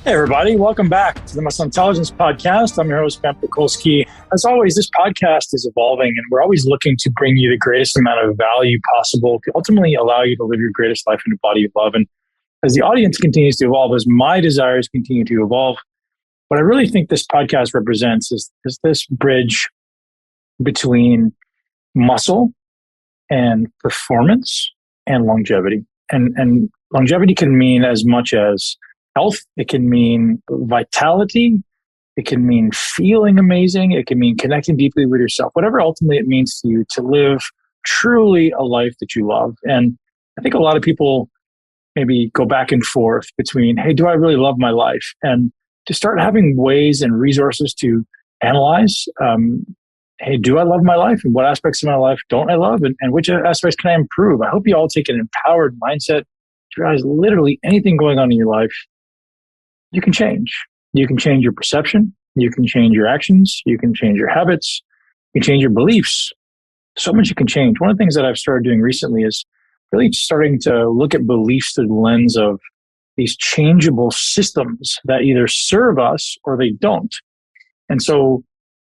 Hey everybody, welcome back to the Muscle Intelligence Podcast. I'm your host, Pakulski. As always, this podcast is evolving and we're always looking to bring you the greatest amount of value possible to ultimately allow you to live your greatest life in a body of love. And as the audience continues to evolve, as my desires continue to evolve, what I really think this podcast represents is this bridge between muscle and performance and longevity. And longevity can mean as much as health, it can mean vitality, it can mean feeling amazing, it can mean connecting deeply with yourself, whatever ultimately it means to you to live truly a life that you love. And I think a lot of people maybe go back and forth between, hey, do I really love my life? And to start having ways and resources to analyze, hey, do I love my life? And what aspects of my life don't I love? And which aspects can I improve? I hope you all take an empowered mindset to realize literally anything going on in your life, you can change. You can change your perception. You can change your actions. You can change your habits. You can change your beliefs. So much you can change. One of the things that I've started doing recently is really starting to look at beliefs through the lens of these changeable systems that either serve us or they don't. And so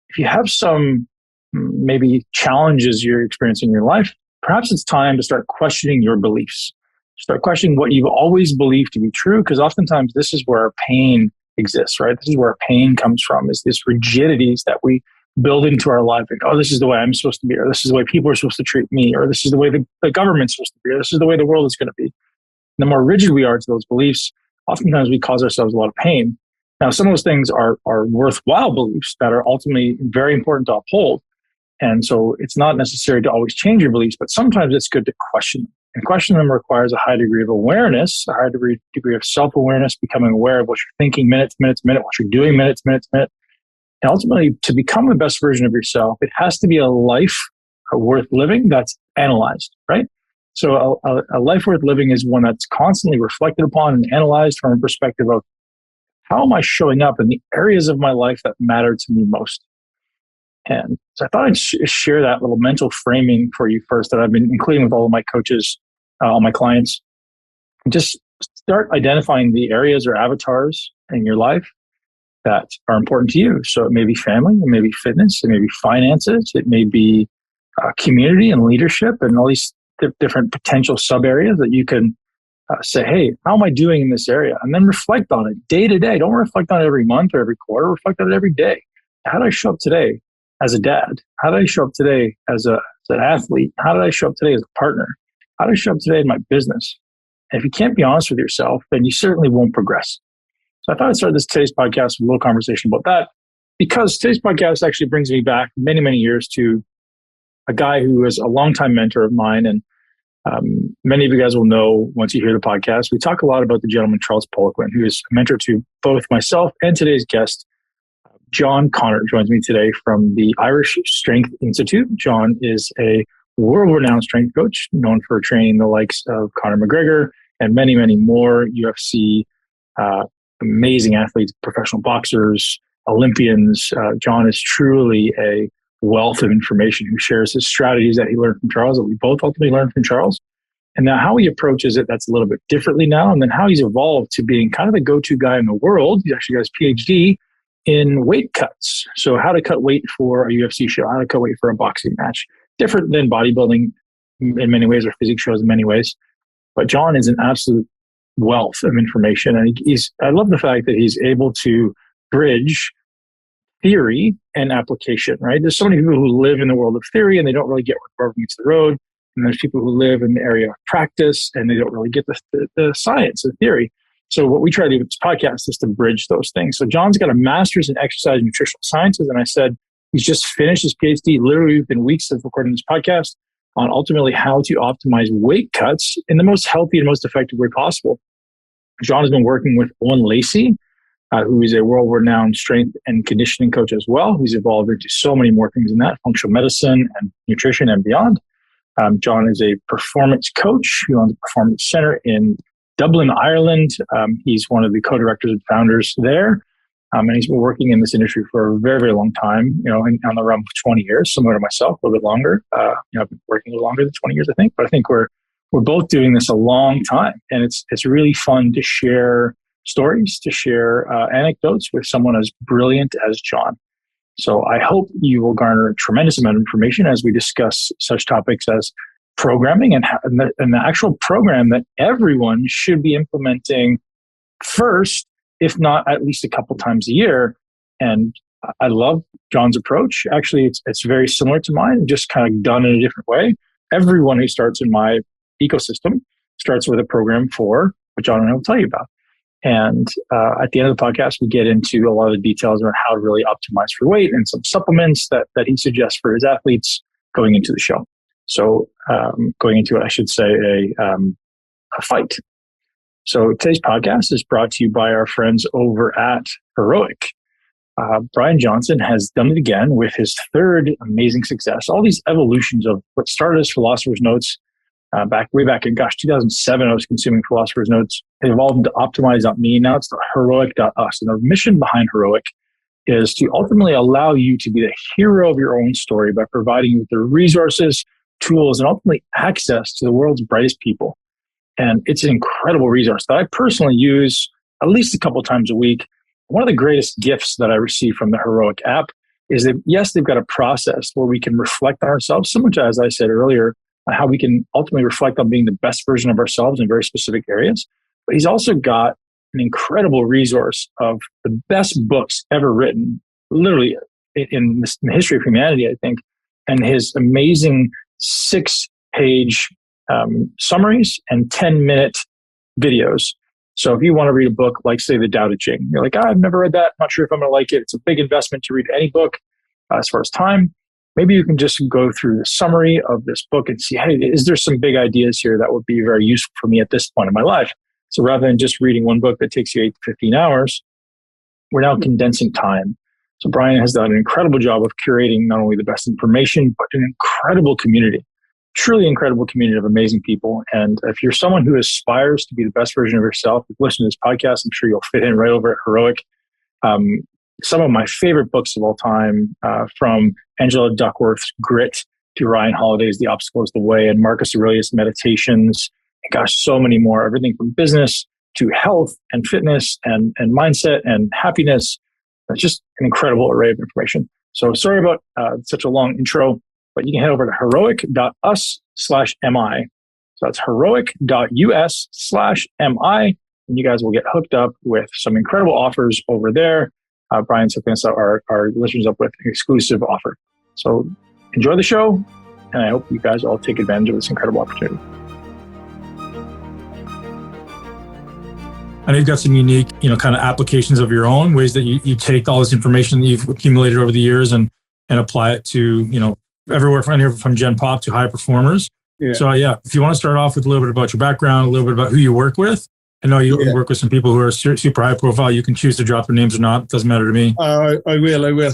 if you have some maybe challenges you're experiencing in your life, perhaps it's time to start questioning your beliefs. Start questioning what you've always believed to be true, because oftentimes this is where our pain exists, right? This is where our pain comes from, is this rigidities that we build into our life. Like, oh, this is the way I'm supposed to be, or this is the way people are supposed to treat me, or this is the way the government's supposed to be, or this is the way the world is going to be. And the more rigid we are to those beliefs, oftentimes we cause ourselves a lot of pain. Now, some of those things are worthwhile beliefs that are ultimately very important to uphold. And so it's not necessary to always change your beliefs, but sometimes it's good to question them. And questioning them requires a high degree of awareness, a high degree of self-awareness, becoming aware of what you're thinking minute to minute to minute, what you're doing minute to minute to minute. And ultimately, to become the best version of yourself, it has to be a life worth living that's analyzed, right? So a life worth living is one that's constantly reflected upon and analyzed from a perspective of, how am I showing up in the areas of my life that matter to me most? And so I thought I'd share that little mental framing for you first that I've been including with all of my coaches, all my clients. And just start identifying the areas or avatars in your life that are important to you. So it may be family, it may be fitness, it may be finances, it may be community and leadership, and all these different potential sub areas that you can say, hey, how am I doing in this area? And then reflect on it day to day. Don't reflect on it every month or every quarter. Reflect on it every day. How did I show up today as a dad? How did I show up today as an athlete? How did I show up today as a partner? How did I show up today in my business? And if you can't be honest with yourself, then you certainly won't progress. So I thought I'd start today's podcast with a little conversation about that, because today's podcast actually brings me back many, many years to a guy who was a longtime mentor of mine. And many of you guys will know once you hear the podcast, we talk a lot about the gentleman, Charles Polloquin, who is a mentor to both myself and today's guest, John Connor, joins me today from the Irish Strength Institute. John is a world-renowned strength coach known for training the likes of Conor McGregor and many, many more UFC, amazing athletes, professional boxers, Olympians. John is truly a wealth of information who shares his strategies that he learned from Charles, that we both ultimately learned from Charles. And now how he approaches it, that's a little bit differently now. And then how he's evolved to being kind of the go-to guy in the world. He actually got his PhD in weight cuts. So how to cut weight for a UFC show, how to cut weight for a boxing match. Different than bodybuilding in many ways, or physique shows in many ways. But John is an absolute wealth of information. And I love the fact that he's able to bridge theory and application, right? There's so many people who live in the world of theory and they don't really get where rubber meets the road. And there's people who live in the area of practice and they don't really get the science and theory. So what we try to do with this podcast is to bridge those things. So John's got a master's in exercise and nutritional sciences. And I said, he's just finished his PhD literally within weeks of recording this podcast on ultimately how to optimize weight cuts in the most healthy and most effective way possible. John has been working with Owen Lacey, who is a world-renowned strength and conditioning coach as well, who's evolved into so many more things in that, functional medicine and nutrition and beyond. John is a performance coach who owns a performance center in Dublin, Ireland. He's one of the co-directors and founders there. And he's been working in this industry for a very, very long time, on the realm of 20 years, similar to myself, a little bit longer. I've been working a little longer than 20 years, I think. But I think we're both doing this a long time. And it's really fun to share stories, to share anecdotes with someone as brilliant as John. So I hope you will garner a tremendous amount of information as we discuss such topics as programming and the actual program that everyone should be implementing first, if not at least a couple times a year. And I love John's approach. Actually, it's very similar to mine, just kind of done in a different way. Everyone who starts in my ecosystem starts with a program for what John and I will tell you about. And at the end of the podcast, we get into a lot of the details around how to really optimize for weight and some supplements that he suggests for his athletes going into the show. So going into, I should say, a fight. So today's podcast is brought to you by our friends over at Heroic. Brian Johnson has done it again with his third amazing success. All these evolutions of what started as Philosopher's Notes way back in 2007, I was consuming Philosopher's Notes. It evolved into Optimize.me. Now it's the Heroic.us. And the mission behind Heroic is to ultimately allow you to be the hero of your own story by providing you with the resources, tools, and ultimately access to the world's brightest people. And it's an incredible resource that I personally use at least a couple times a week. One of the greatest gifts that I receive from the Heroic app is that, yes, they've got a process where we can reflect on ourselves, so much as I said earlier, how we can ultimately reflect on being the best version of ourselves in very specific areas. But he's also got an incredible resource of the best books ever written, literally in the history of humanity, I think, and his amazing 6-page summaries and 10-minute videos. So if you want to read a book like, say, The Tao Te Ching, you're like, I've never read that. I'm not sure if I'm going to like it. It's a big investment to read any book as far as time. Maybe you can just go through the summary of this book and see, hey, is there some big ideas here that would be very useful for me at this point in my life? So rather than just reading one book that takes you 8 to 15 hours, we're now condensing time. So Brian has done an incredible job of curating not only the best information, but an incredible community, truly incredible community of amazing people. And if you're someone who aspires to be the best version of yourself, if you listen to this podcast, I'm sure you'll fit in right over at Heroic. Some of my favorite books of all time, from Angela Duckworth's Grit to Ryan Holiday's The Obstacle is the Way and Marcus Aurelius' Meditations. And gosh, so many more. Everything from business to health and fitness and mindset and happiness. It's just an incredible array of information. So sorry about such a long intro, but you can head over to heroic.us/MI. So that's heroic.us/MI. And you guys will get hooked up with some incredible offers over there. Brian's hooking us up, our listeners up with an exclusive offer. So enjoy the show, and I hope you guys all take advantage of this incredible opportunity. I know you've got some unique, kind of applications of your own, ways that you take all this information that you've accumulated over the years and apply it to, everywhere from Gen Pop to high performers. Yeah. So if you want to start off with a little bit about your background, a little bit about who you work with. I know you work with some people who are super high profile. You can choose to drop their names or not. It doesn't matter to me. I will.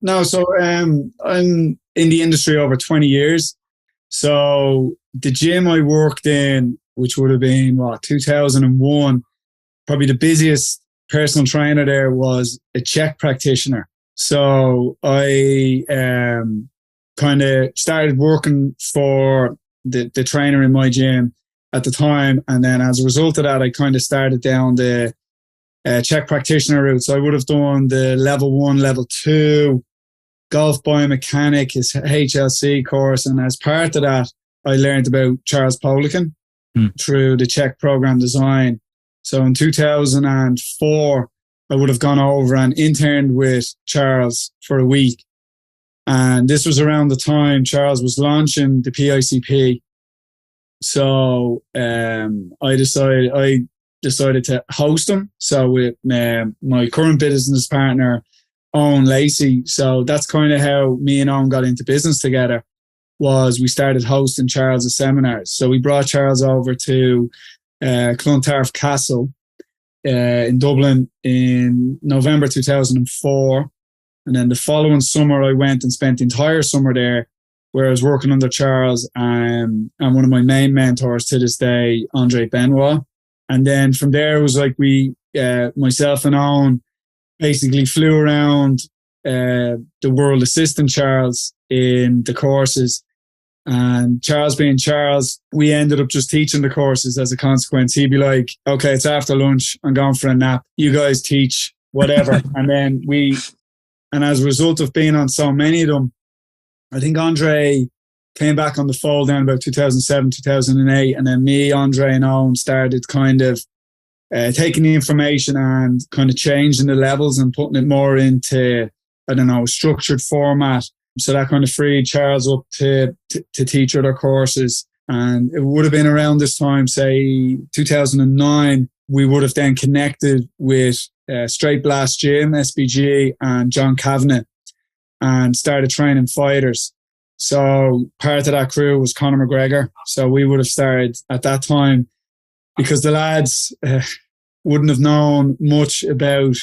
No, so I'm in the industry over 20 years. So the gym I worked in, which would have been, 2001, probably the busiest personal trainer there was a Czech practitioner. So I kind of started working for the trainer in my gym at the time. And then as a result of that, I kind of started down the Czech practitioner route. So I would have done the level 1, level 2, golf biomechanic, his HLC course. And as part of that, I learned about Charles Polloquin through the Czech program design. So in 2004, I would have gone over and interned with Charles for a week. And this was around the time Charles was launching the PICP. So I decided to host him. So with my current business partner, Owen Lacey. So that's kind of how me and Owen got into business together, was we started hosting Charles' seminars. So we brought Charles over to Clontarf Castle in Dublin in November 2004. And then the following summer, I went and spent the entire summer there, where I was working under Charles and one of my main mentors to this day, Andre Benoit. And then from there, it was like myself and Owen basically flew around the world assisting Charles in the courses. And Charles being Charles, we ended up just teaching the courses as a consequence. He'd be like, okay, it's after lunch. I'm going for a nap. You guys teach whatever. And as a result of being on so many of them, I think Andre came back on the fold down about 2007, 2008. And then me, Andre and Owen started kind of taking the information and kind of changing the levels and putting it more into, I don't know, a structured format. So that kind of freed Charles up to teach other courses. And it would have been around this time, say 2009, we would have then connected with Straight Blast Gym, SBG, and John Kavanagh, and started training fighters. So part of that crew was Conor McGregor. So we would have started at that time, because the lads wouldn't have known much about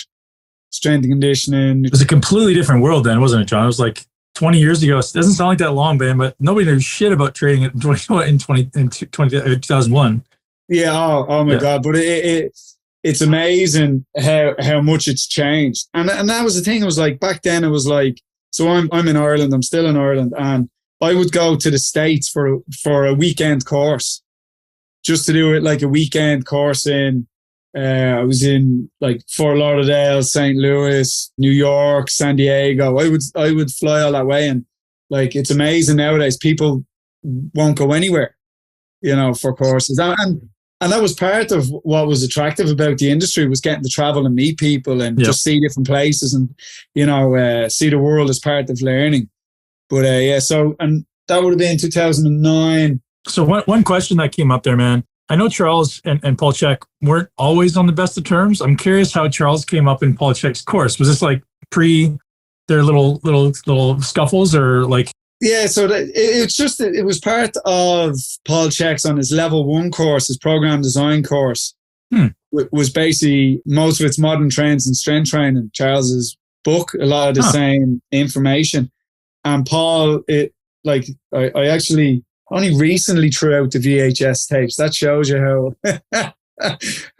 strength and conditioning. It was a completely different world then, wasn't it, John? It was like 20 years ago. It doesn't sound like that long, man, but nobody knew shit about trading in 2001. Yeah. Oh my God. But it's amazing how much it's changed. And that was the thing. It was like, back then it was like, so I'm in Ireland. I'm still in Ireland, and I would go to the States for a weekend course, just to do it like a weekend course in, I was in like Fort Lauderdale, St. Louis, New York, San Diego. I would fly all that way, and like, it's amazing nowadays. People won't go anywhere, for courses. And that was part of what was attractive about the industry, was getting to travel and meet people and just see different places and, see the world as part of learning. But so, and that would have been 2009. So one question that came up there, man. I know Charles and Paul Chek weren't always on the best of terms. I'm curious how Charles came up in Paul Chek's course. Was this like pre their little scuffles, or like? Yeah, so it was part of Paul Chek's on his level 1 course, his program design course. Was basically, most of its modern trends and strength training. Charles's book, a lot of the same information. And Paul, I actually only recently threw out the VHS tapes. That shows you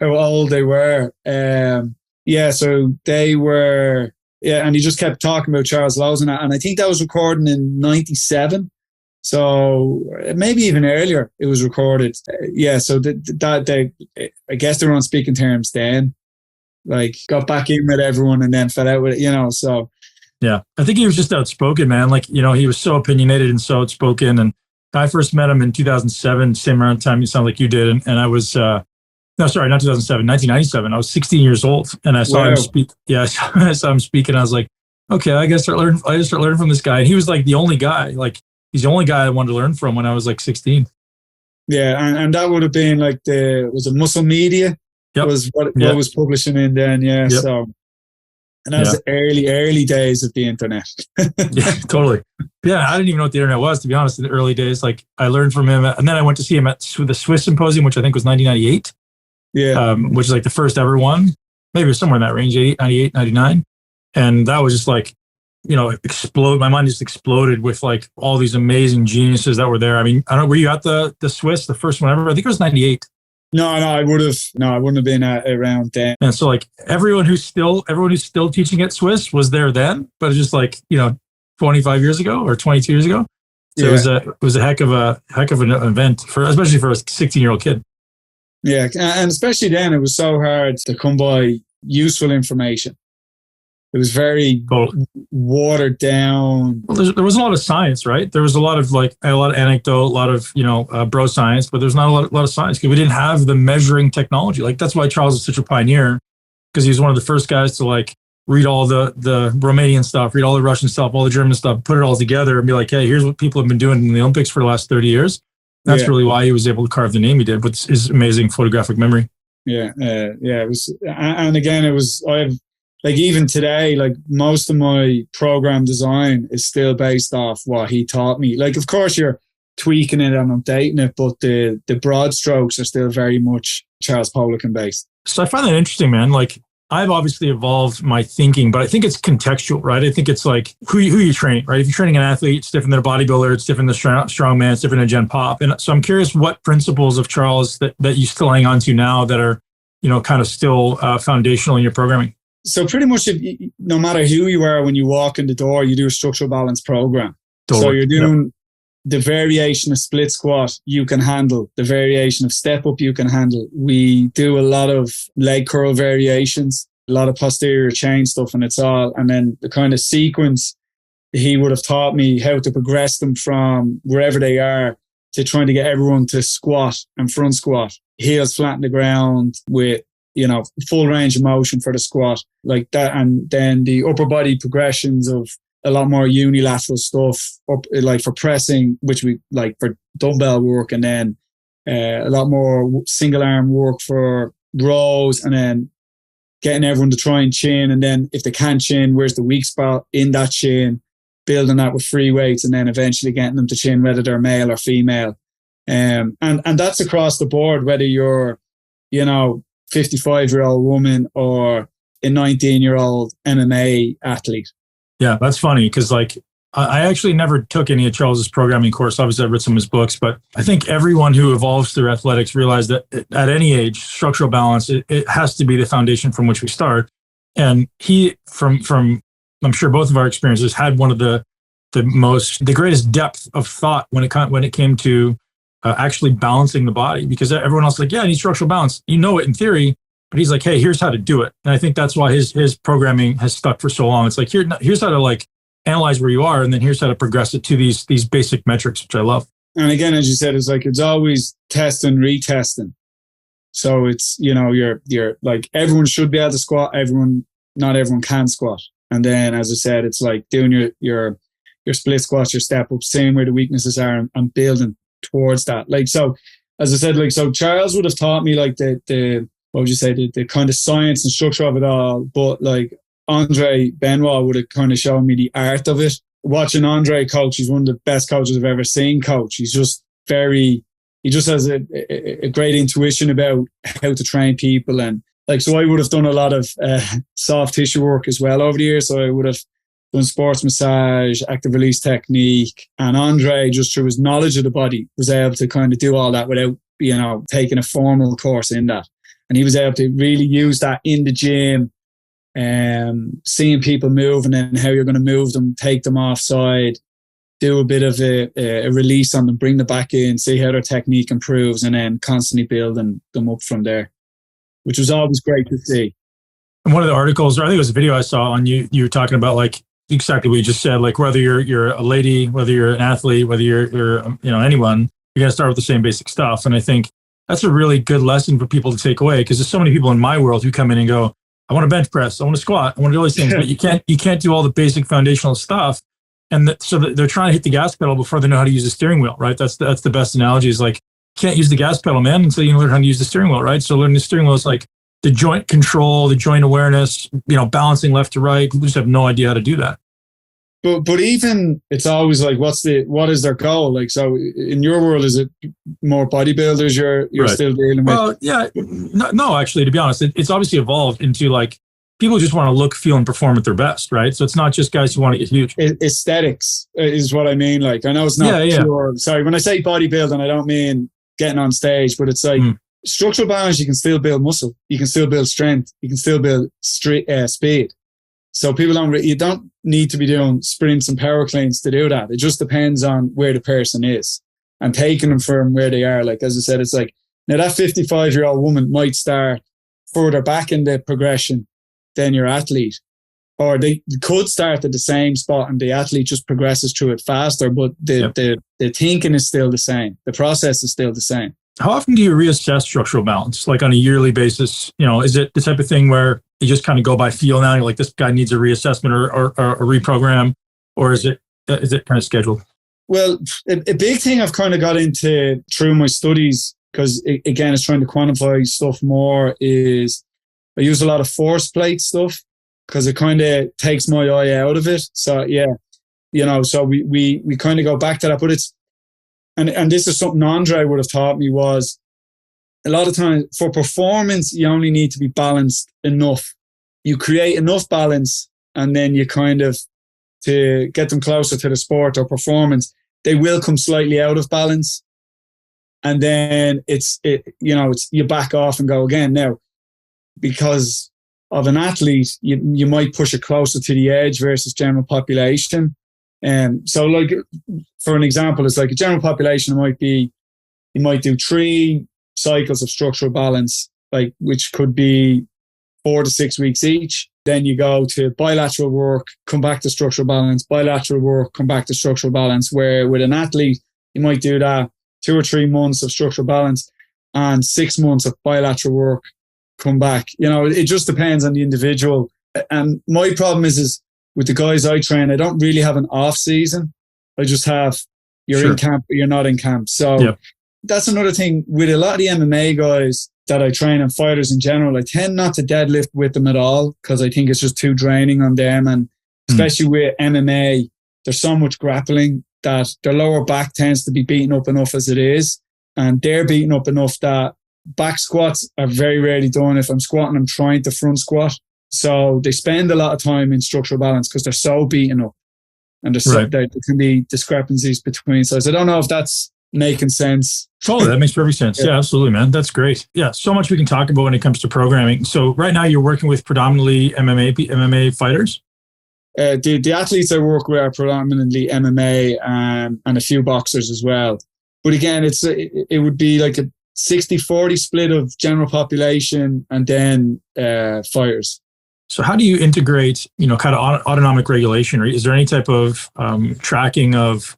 how old they were. So they were, and he just kept talking about Charles Lowes, and I think that was recording in 97. So maybe even earlier it was recorded. So I guess they were on speaking terms then. Like, got back in with everyone and then fell out with it, so. Yeah, I think he was just outspoken, man. Like, he was so opinionated and so outspoken. And I first met him in 2007, same around time you sound like you did. And I was, no, sorry, not 2007, 1997. I was 16 years old, and I saw him speak. Yeah, I saw him speak, and I was like, okay, I just start learning from this guy. And he was like the only guy, like, he's the only guy I wanted to learn from when I was like 16. Yeah, and that would have been like was it Muscle Media? Yep. Was what was publishing in then, Yep. So. And that was the early days of the internet. Yeah, totally. Yeah, I didn't even know what the internet was, to be honest, in the early days. Like, I learned from him. And then I went to see him at the Swiss Symposium, which I think was 1998. Yeah. Which is like the first ever one. Maybe it was somewhere in that range, 98, 99. And that was just like, explode. My mind just exploded with like all these amazing geniuses that were there. I mean, I don't know, were you at the Swiss, the first one ever? I think it was 98. No, I wouldn't have been around then. And so like everyone who's still teaching at Swiss was there then, but it's just like, 25 years ago or 22 years ago. So it was a heck of an event especially for a 16-year-old kid. Yeah. And especially then it was so hard to come by useful information. It was very watered down. Well, there was a lot of science, right? There was a lot of anecdote, a lot of, bro science, but there's not a lot of science because we didn't have the measuring technology. Like, that's why Charles is such a pioneer, because he was one of the first guys to like read all the Romanian stuff, read all the Russian stuff, all the German stuff, put it all together and be like, hey, here's what people have been doing in the Olympics for the last 30 years. That's really why he was able to carve the name he did with his amazing photographic memory. Yeah. It was, and again, like, even today, like, most of my program design is still based off what he taught me. Like, of course, you're tweaking it and updating it, but the broad strokes are still very much Charles Polloquin based. So I find that interesting, man. Like, I've obviously evolved my thinking, but I think it's contextual, right? I think it's like who you training, right? If you're training an athlete, it's different than a bodybuilder, it's different than a strongman, it's different than Gen Pop. And so I'm curious what principles of Charles that you still hang on to now that are, kind of still foundational in your programming. So pretty much, no matter who you are, when you walk in the door, you do a structural balance program. Totally. So you're doing the variation of split squat you can handle, the variation of step up you can handle. We do a lot of leg curl variations, a lot of posterior chain stuff, and then the kind of sequence, he would have taught me how to progress them from wherever they are to trying to get everyone to squat and front squat, heels flat on the ground with, full range of motion for the squat like that. And then the upper body progressions of a lot more unilateral stuff up, like for pressing, which we like for dumbbell work, and then a lot more single arm work for rows, and then getting everyone to try and chin. And then if they can't chin, where's the weak spot in that chin? Building that with free weights, and then eventually getting them to chin, whether they're male or female. And that's across the board, whether you're, 55-year-old woman or a 19-year-old MMA athlete. Yeah, that's funny because like I actually never took any of Charles's programming course. Obviously, I've read some of his books, but I think everyone who evolves through athletics realized that at any age, structural balance, it has to be the foundation from which we start. And he, from I'm sure both of our experiences, had one of the greatest depth of thought when it came to actually balancing the body, because everyone else is like, yeah, I need structural balance. You know it in theory, but he's like, hey, here's how to do it. And I think that's why his programming has stuck for so long. It's like, here's how to like analyze where you are, and then here's how to progress it to these basic metrics, which I love. And again, as you said, it's always testing, retesting. So it's, you're like, everyone should be able to squat. Not everyone can squat. And then, as I said, it's like doing your split squats, your step up, seeing where the weaknesses are, and building towards that. Like, so as I said, like, so Charles would have taught me like the what would you say, the kind of science and structure of it all. But like Andre Benoit would have kind of shown me the art of it. Watching Andre coach, he's one of the best coaches I've ever seen coach. He just has a great intuition about how to train people. And like, so I would have done a lot of soft tissue work as well over the years. So I would have done sports massage, active release technique. And Andre, just through his knowledge of the body, was able to kind of do all that without, taking a formal course in that. And he was able to really use that in the gym, seeing people move, and then how you're going to move them, take them offside, do a bit of a release on them, bring them back in, see how their technique improves, and then constantly building them up from there, which was always great to see. And one of the articles, or I think it was a video I saw on you were talking about like exactly what you just said, like whether you're a lady, whether you're an athlete, whether you're anyone, you got to start with the same basic stuff. And I think that's a really good lesson for people to take away, because there's so many people in my world who come in and go, I want to bench press, I want to squat, I want to do all these things, but you can't do all the basic foundational stuff. And so they're trying to hit the gas pedal before they know how to use the steering wheel, right? That's the best analogy, is like, can't use the gas pedal, man, until you learn how to use the steering wheel, right? So learning the steering wheel is like the joint control, the joint awareness, balancing left to right. People just have no idea how to do that. But even it's always like, what is their goal? Like, so in your world, is it more bodybuilders you're right. Still dealing with? Well, yeah, no, actually, to be honest, it's obviously evolved into like people just want to look, feel, and perform at their best, right? So it's not just guys who want to get huge. Aesthetics is what I mean. Like, I know it's not pure. Sorry, when I say bodybuilding, I don't mean getting on stage, but it's like structural balance. You can still build muscle, you can still build strength, you can still build speed. So you don't need to be doing sprints and power cleans to do that. It just depends on where the person is and taking them from where they are. Like, as I said, it's like, now that 55-year-old woman might start further back in the progression than your athlete, or they could start at the same spot and the athlete just progresses through it faster, but the thinking is still the same. The process is still the same. How often do you reassess structural balance? Like on a yearly basis, is it the type of thing where you just kind of go by feel now? You're like, this guy needs a reassessment or a reprogram, or is it kind of scheduled? Well, a big thing I've kind of got into through my studies, because again, it's trying to quantify stuff more, is I use a lot of force plate stuff because it kind of takes my eye out of it. So yeah, so we kind of go back to that, but it's, and this is something Andre would have taught me, was a lot of times for performance, you only need to be balanced enough. You create enough balance, and then you kind of, to get them closer to the sport or performance, they will come slightly out of balance. And then it's you back off and go again. Now, because of an athlete, you might push it closer to the edge versus general population. So like, for an example, it's like a general population you might do 3 cycles of structural balance, like, which could be 4 to 6 weeks each. Then you go to bilateral work, come back to structural balance, bilateral work, come back to structural balance, where with an athlete, you might do that 2 or 3 months of structural balance and 6 months of bilateral work, come back. You know, it just depends on the individual. And my problem is with the guys I train, I don't really have an off season. I just have, you're in camp, you're not in camp. So that's another thing with a lot of the MMA guys that I train and fighters in general. I tend not to deadlift with them at all because I think it's just too draining on them. And especially with MMA, there's so much grappling that their lower back tends to be beaten up enough as it is. And they're beaten up enough that back squats are very rarely done. If I'm squatting, I'm trying to front squat. So they spend a lot of time in structural balance because they're so beaten up. And there can be discrepancies between sides. I don't know if that's making sense. Totally, that makes perfect sense. Yeah, absolutely, man. That's great. Yeah, so much we can talk about when it comes to programming. So right now you're working with predominantly MMA fighters? The athletes I work with are predominantly MMA and a few boxers as well. But again, it would be like a 60-40 split of general population and then fighters. So how do you integrate, kind of autonomic regulation? Or is there any type of tracking of,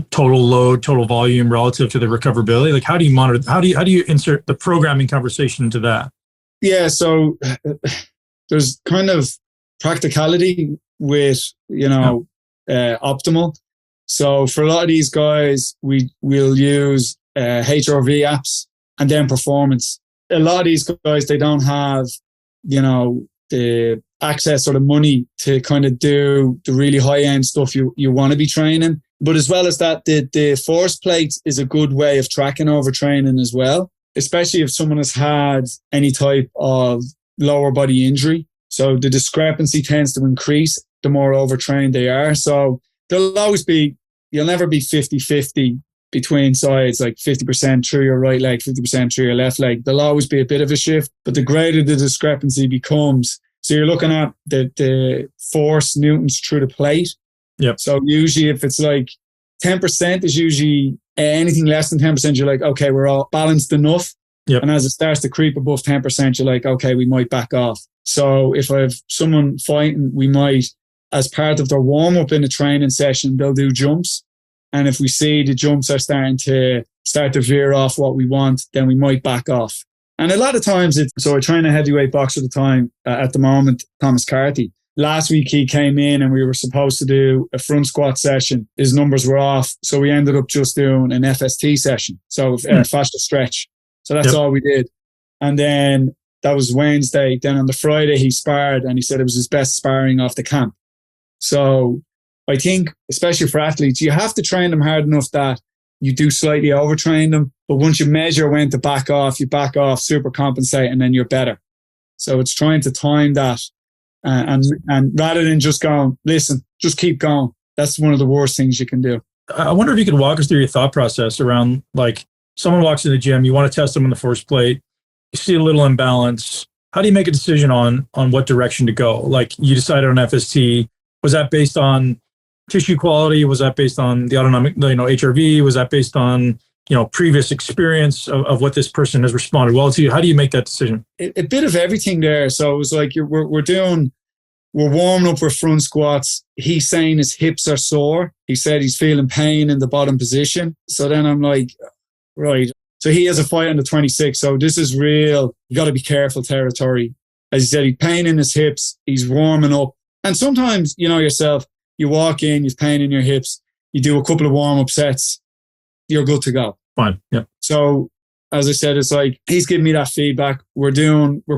total load, total volume relative to the recoverability? Like, how do you monitor? How do you insert the programming conversation into that? Yeah, so there's kind of practicality with optimal. So for a lot of these guys, we'll use HRV apps and then performance. A lot of these guys, they don't have the access or the money to kind of do the really high end stuff you want to be training. But as well as that, the force plate is a good way of tracking overtraining as well, especially if someone has had any type of lower body injury. So the discrepancy tends to increase the more overtrained they are. So you'll never be 50-50 between sides, like 50% through your right leg, 50% through your left leg. There'll always be a bit of a shift, but the greater the discrepancy becomes. So you're looking at the force newtons through the plate. Yep. So usually if it's like 10% is usually anything less than 10%, you're like, okay, we're all balanced enough. Yep. And as it starts to creep above 10%, you're like, okay, we might back off. So if I have someone fighting, we might, as part of their warm up in a training session, they'll do jumps. And if we see the jumps are starting to veer off what we want, then we might back off. And a lot of times so I train a heavyweight boxer at the moment, Thomas Carty. Last week he came in and we were supposed to do a front squat session. His numbers were off. So we ended up just doing an FST session. So fascia stretch. So that's all we did. And then that was Wednesday. Then on the Friday he sparred and he said it was his best sparring off the camp. So I think, especially for athletes, you have to train them hard enough that you do slightly overtrain them. But once you measure when to back off, you back off, super compensate, and then you're better. So it's trying to time that. And rather than just going, listen, just keep going. That's one of the worst things you can do. I wonder if you could walk us through your thought process around, like, someone walks in the gym, you want to test them on the force plate, you see a little imbalance. How do you make a decision on what direction to go? Like, you decided on FST. Was that based on tissue quality? Was that based on the autonomic, HRV? Was that based on, previous experience of what this person has responded well to? How do you make that decision? A bit of everything there. So it was like we're warming up with front squats. He's saying his hips are sore. He said he's feeling pain in the bottom position. So then I'm like, right. So he has a fight on the 26th. So this is real. You got to be careful territory. As he said, he's pain in his hips. He's warming up. And sometimes, yourself, you walk in, you've pain in your hips. You do a couple of warm-up sets. You're good to go. Fine. Yeah. So as I said, it's like he's giving me that feedback. We're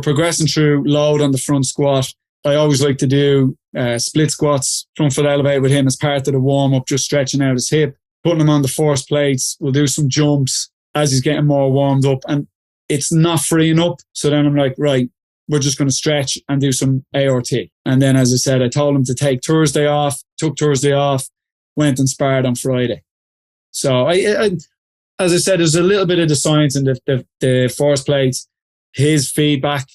progressing through load on the front squat. I always like to do split squats, front foot elevate with him as part of the warm-up, just stretching out his hip, putting him on the force plates. We'll do some jumps as he's getting more warmed up. And it's not freeing up. So then I'm like, right, we're just going to stretch and do some ART. And then, as I said, I told him to take Thursday off, took Thursday off, went and sparred on Friday. So I as I said, there's a little bit of the science in the force plates, his feedback,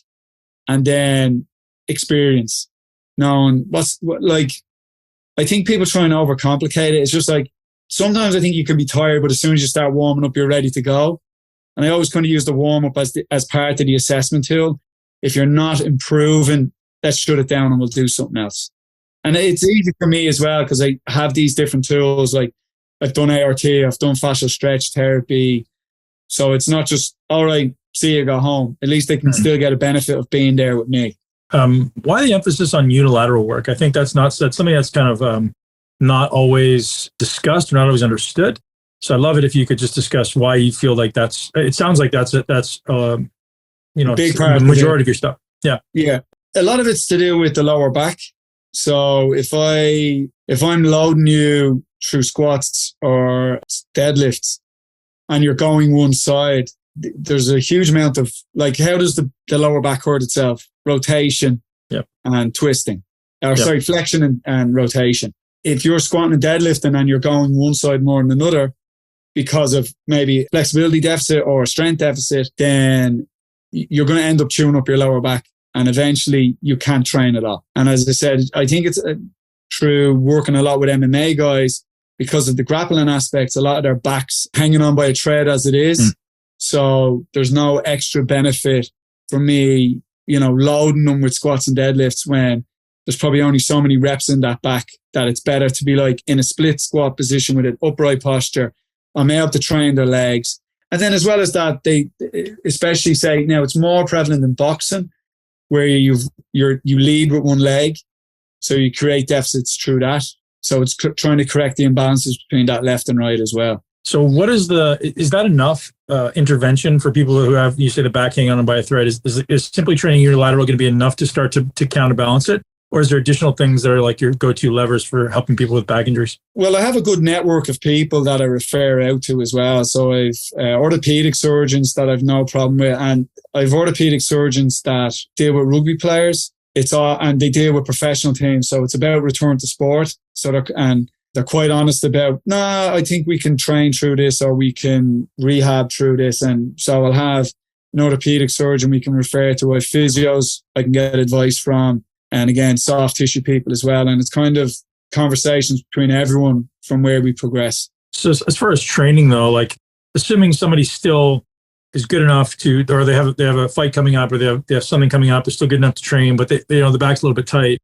and then experience. Knowing I I think people try and overcomplicate it. It's just like, sometimes I think you can be tired, but as soon as you start warming up, you're ready to go. And I always kind of use the warm up as part of the assessment tool. If you're not improving, let's shut it down and we'll do something else. And it's easy for me as well, because I have these different tools. Like I've done ART, I've done fascial stretch therapy. So it's not just, all right, see you, go home. At least they can still get a benefit of being there with me. Why the emphasis on unilateral work? I think that's something that's kind of not always discussed or not always understood. So I'd love it if you could just discuss why you feel like it sounds like that's big part the majority of your stuff. Yeah. Yeah. A lot of it's to do with the lower back. So if I'm loading you through squats or deadlifts and you're going one side, there's a huge amount of, like, how does the lower back hurt itself? Rotation and twisting. Flexion and rotation. If you're squatting and deadlifting and you're going one side more than another because of maybe flexibility deficit or strength deficit, then you're going to end up chewing up your lower back. And eventually you can't train it all. And as I said, I think it's through working a lot with MMA guys, because of the grappling aspects, a lot of their backs hanging on by a thread as it is. So there's no extra benefit for me, loading them with squats and deadlifts when there's probably only so many reps in that back, that it's better to be like in a split squat position with an upright posture. I'm able to train their legs. And then as well as that, they especially say, now it's more prevalent in boxing, where you lead with one leg, so you create deficits through that. So it's trying to correct the imbalances between that left and right as well. So is that enough intervention for people who have, you say, the back hanging on by a thread? Is simply training unilateral going to be enough to start to counterbalance it? Or is there additional things that are like your go-to levers for helping people with back injuries? Well, I have a good network of people that I refer out to as well. So I've orthopedic surgeons that I've no problem with, and I've orthopedic surgeons that deal with rugby players. And they deal with professional teams. So it's about return to sport. So they're quite honest about, I think we can train through this, or we can rehab through this. And so I'll have an orthopedic surgeon we can refer to. I have physios I can get advice from. And again, soft tissue people as well. And it's kind of conversations between everyone from where we progress. So as far as training though, like assuming somebody still is good enough to, or they have a fight coming up, or they have something coming up, they're still good enough to train, but they the back's a little bit tight.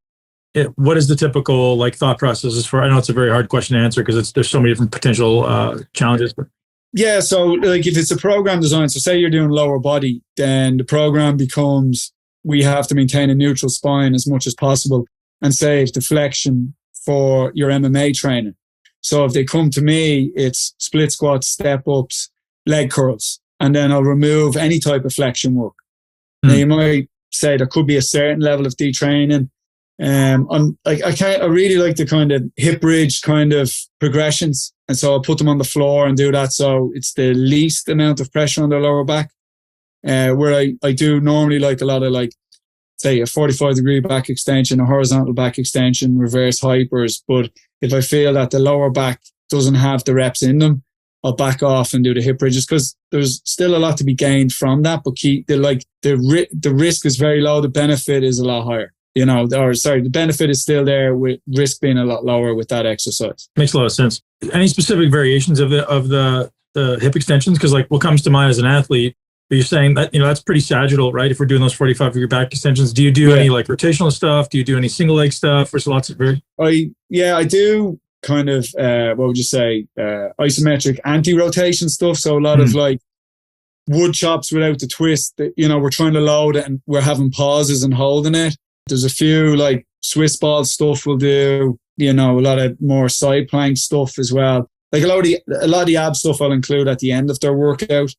What is the typical thought process for? I know it's a very hard question to answer because there's so many different potential challenges. But yeah, so like if it's a program design, so say you're doing lower body, then the program becomes, we have to maintain a neutral spine as much as possible and save the flexion for your MMA training. So if they come to me, it's split squats, step ups, leg curls, and then I'll remove any type of flexion work. Now you might say there could be a certain level of detraining. I really like the kind of hip bridge kind of progressions. And so I'll put them on the floor and do that. So it's the least amount of pressure on their lower back. Where I do normally like a lot of say a 45-degree back extension, a horizontal back extension, reverse hypers. But if I feel that the lower back doesn't have the reps in them, I'll back off and do the hip bridges, because there's still a lot to be gained from that. But the risk is very low. The benefit is a lot higher. The benefit is still there, with risk being a lot lower with that exercise. Makes a lot of sense. Any specific variations of the hip extensions? Because what comes to mind as an athlete, you're saying that, that's pretty sagittal, right? If we're doing those 45-degree back extensions, do you do any rotational stuff? Do you do any single leg stuff? There's lots of I do kind of, what would you say, isometric anti-rotation stuff. So a lot of wood chops without the twist. We're trying to load it and we're having pauses and holding it. There's a few Swiss ball stuff we'll do, a lot of more side plank stuff as well. A lot of the ab stuff I'll include at the end of their workout.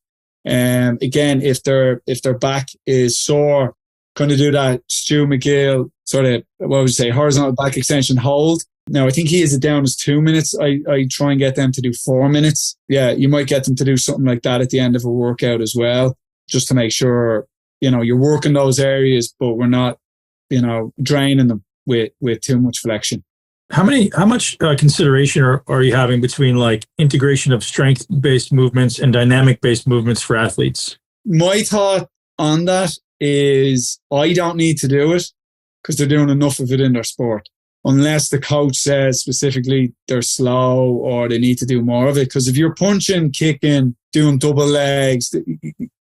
Again, if their back is sore, kind of do that Stu McGill sort of, what would you say, horizontal back extension hold. Now, I think he has it down as 2 minutes. I try and get them to do 4 minutes. Yeah, you might get them to do something like that at the end of a workout as well, just to make sure, you're working those areas, but we're not, draining them with too much flexion. How much consideration are you having between integration of strength-based movements and dynamic-based movements for athletes? My thought on that is I don't need to do it because they're doing enough of it in their sport. unless the coach says specifically they're slow or they need to do more of it. Because if you're punching, kicking, doing double legs,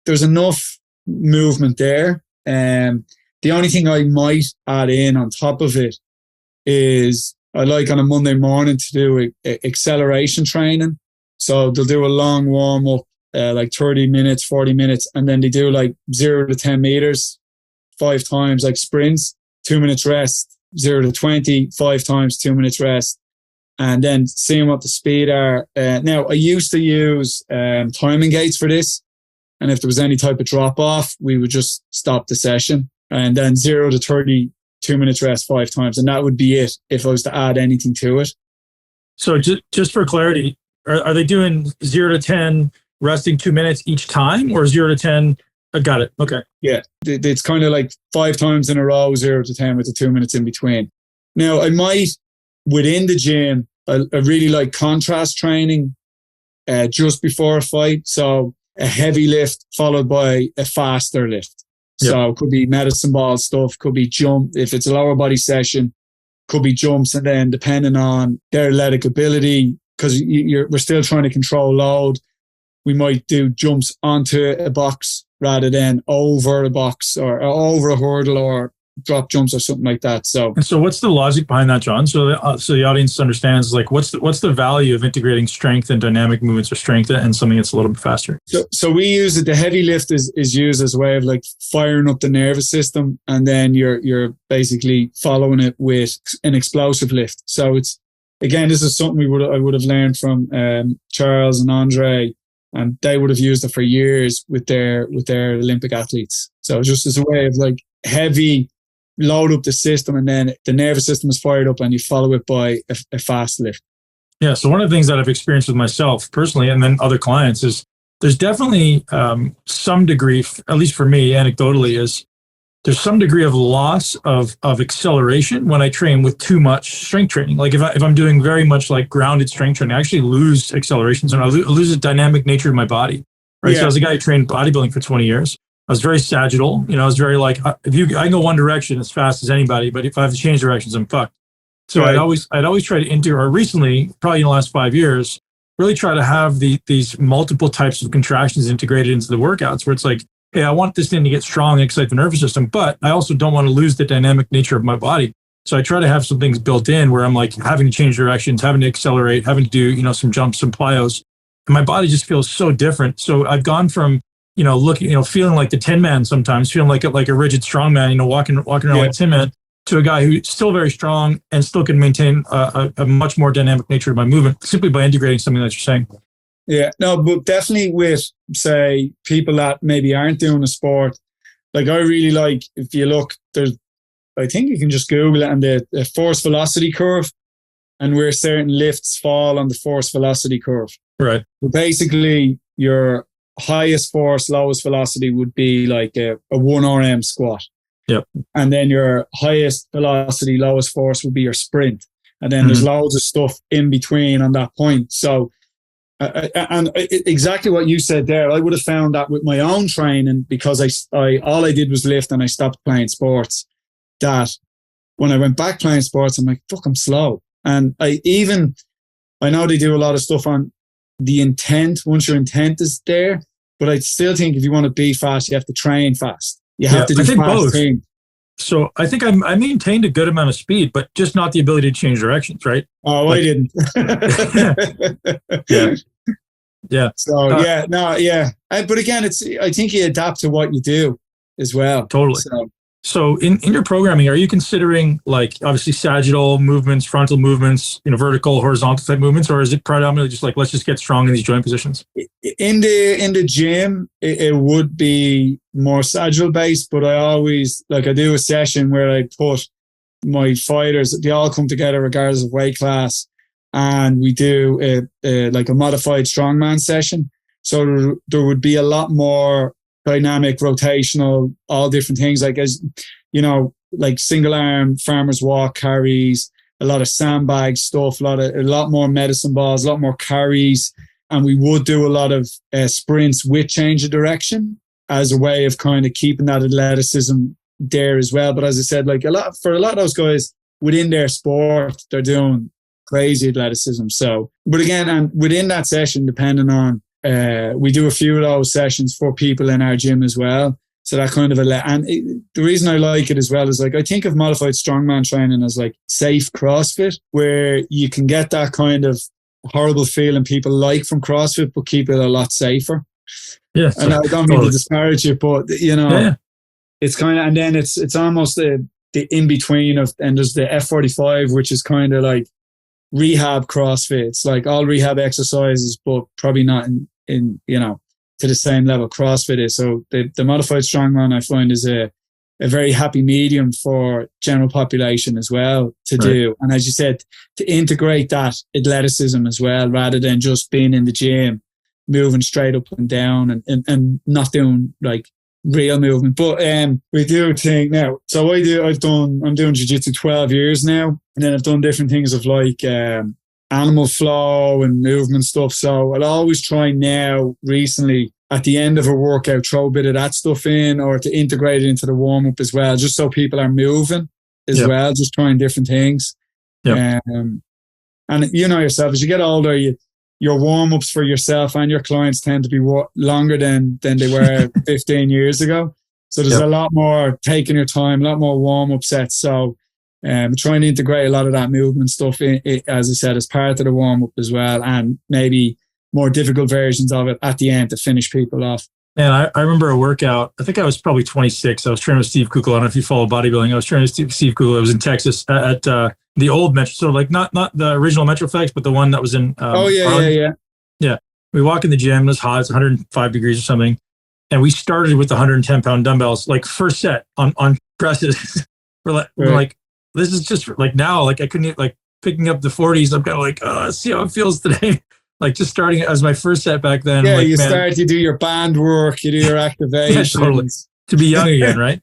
there's enough movement there. The only thing I might add in on top of it is I like on a Monday morning to do acceleration training. So they'll do a long warm up, like 30 minutes, 40 minutes, and then they do like 0 to 10 meters 5 times, like sprints, 2 minutes rest, 0 to 20, 5 times, 2 minutes rest, and then seeing what the speed are. Now, I used to use timing gates for this, and if there was any type of drop off, we would just stop the session, and then 0 to 30, 2 minutes rest 5 times, and that would be it if I was to add anything to it. So just for clarity, are they doing 0 to 10, resting 2 minutes each time, or 0 to 10? I got it. Okay. Yeah. It's kind of like 5 times in a row, 0 to 10 with the 2 minutes in between. Now, I might, within the gym, I really like contrast training just before a fight. So a heavy lift followed by a faster lift. Yep. So it could be medicine ball stuff, could be jump. If it's a lower body session, could be jumps. And then depending on their athletic ability, because we're still trying to control load, we might do jumps onto a box rather than over a box or over a hurdle or drop jumps or something like that. So what's the logic behind that, John? So the audience understands, like, what's the value of integrating strength and dynamic movements, or strength and something that's a little bit faster? So we use it. The heavy lift is used as a way of like firing up the nervous system, and then you're basically following it with an explosive lift. So it's, again, this is something I would have learned from Charles and Andre, and they would have used it for years with their Olympic athletes. So just as a way of like heavy, load up the system, and then the nervous system is fired up and you follow it by a fast lift. Yeah. So one of the things that I've experienced with myself personally, and then other clients, is there's definitely some degree, at least for me anecdotally, is there's some degree of loss of acceleration when I train with too much strength training. Like if I'm doing very much like grounded strength training, I actually lose accelerations and I lose the dynamic nature of my body. Right. Yeah. So as a guy who trained bodybuilding for 20 years, I was very sagittal. I was very like, I can go one direction as fast as anybody, but if I have to change directions, I'm fucked. So right. I'd always try to or recently, probably in the last 5 years, really try to have these multiple types of contractions integrated into the workouts, where it's like, hey, I want this thing to get strong and excite the nervous system, but I also don't want to lose the dynamic nature of my body. So I try to have some things built in where I'm like having to change directions, having to accelerate, having to do, some jumps, some plyos. And my body just feels so different. So I've gone from, feeling like the Tin Man sometimes, feeling like a rigid strong man, walking around like Tin Man, to a guy who's still very strong and still can maintain a much more dynamic nature of my movement simply by integrating something that you're saying. Yeah, no, but definitely with, say, people that maybe aren't doing a sport. Like I really like, if you look, I think you can just Google it, and the force velocity curve, and where certain lifts fall on the force velocity curve. Right. But basically, your highest force, lowest velocity would be like a 1 RM squat. Yep. And then your highest velocity, lowest force would be your sprint. And then there's loads of stuff in between on that point. So, and exactly what you said there, I would have found that with my own training, because I all I did was lift and I stopped playing sports, that when I went back playing sports, I'm like, fuck, I'm slow. And I know they do a lot of stuff on the intent, once your intent is there, but I still think if you want to be fast, you have to train fast. You have to do fast both things. So I think I maintained a good amount of speed, but just not the ability to change directions, right? Oh, I didn't. Yeah. Yeah. So but again, I think you adapt to what you do as well. Totally. So in your programming, are you considering like obviously sagittal movements, frontal movements, vertical, horizontal type movements, or is it predominantly just like, let's just get strong in these joint positions? In the gym, it would be more sagittal based, but I always, I do a session where I put my fighters, they all come together regardless of weight class, and we do a modified strongman session. So there would be a lot more dynamic, rotational, all different things, like single arm farmer's walk carries, a lot of sandbag stuff, a lot more medicine balls, a lot more carries, and we would do a lot of sprints with change of direction as a way of kind of keeping that athleticism there as well. But as I said, for a lot of those guys, within their sport, they're doing crazy athleticism. So, but again, and within that session, depending on, we do a few of those sessions for people in our gym as well. So that kind of the reason I like it as well is like, I think of modified strongman training as like safe CrossFit, where you can get that kind of horrible feeling people like from CrossFit, but keep it a lot safer. Yeah. And I don't mean to disparage it, but it's kind of, and then it's almost the in between of, and there's the F45, which is kind of like rehab CrossFit. It's like all rehab exercises, but probably not in to the same level CrossFit is. So the modified strongman, I find, is a very happy medium for general population as well to do. And as you said, to integrate that athleticism as well, rather than just being in the gym, moving straight up and down and not doing like real movement. But we do think now, so I'm doing jiu-jitsu 12 years now, and then I've done different things of like animal flow and movement stuff. So I'll always try now, recently, at the end of a workout, throw a bit of that stuff in, or to integrate it into the warm-up as well, just so people are moving as well, just trying different things. And you know yourself, as you get older, your warm-ups for yourself and your clients tend to be longer than they were 15 years ago. So there's a lot more taking your time, a lot more warm-up sets. So trying to integrate a lot of that movement stuff, as I said, as part of the warm-up as well, and maybe more difficult versions of it at the end to finish people off. And I remember a workout, I think I was probably 26. I was training with Steve Kukel. I don't know if you follow bodybuilding. I was training with Steve Kukel. I was in Texas at the old Metro. So like not the original Metroflex, but the one that was in Yeah. We walk in the gym, it's hot, it's 105 degrees or something. And we started with the 110-pound dumbbells, like first set on presses. we're like, this is just like now, like I couldn't, like picking up the 40s. I'm kind of like, let's see how it feels today. Like just starting as my first set back then. Yeah, like, you do your band work, you do your activation. Totally. To be young again, right?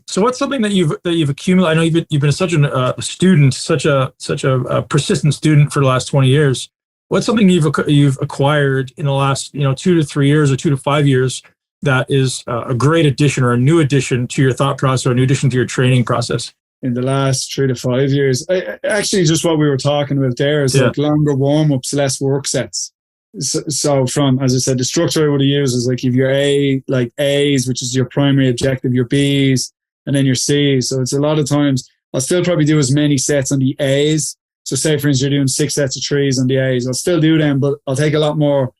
So what's something that you've accumulated? I know you've been such a student, such a persistent student for the last 20 years. What's something you've acquired in the last 2 to 3 years or 2 to 5 years that is a great addition or a new addition to your thought process or a new addition to your training process? In the last 3 to 5 years, actually, just what we were talking about there is like longer warm-ups, less work sets. So from, as I said, the structure I would have used is like if your A's, which is your primary objective, your B's, and then your C's. So it's a lot of times I'll still probably do as many sets on the A's. So say, for instance, you're doing 6 sets of 3s on the A's. I'll still do them, but I'll take a lot more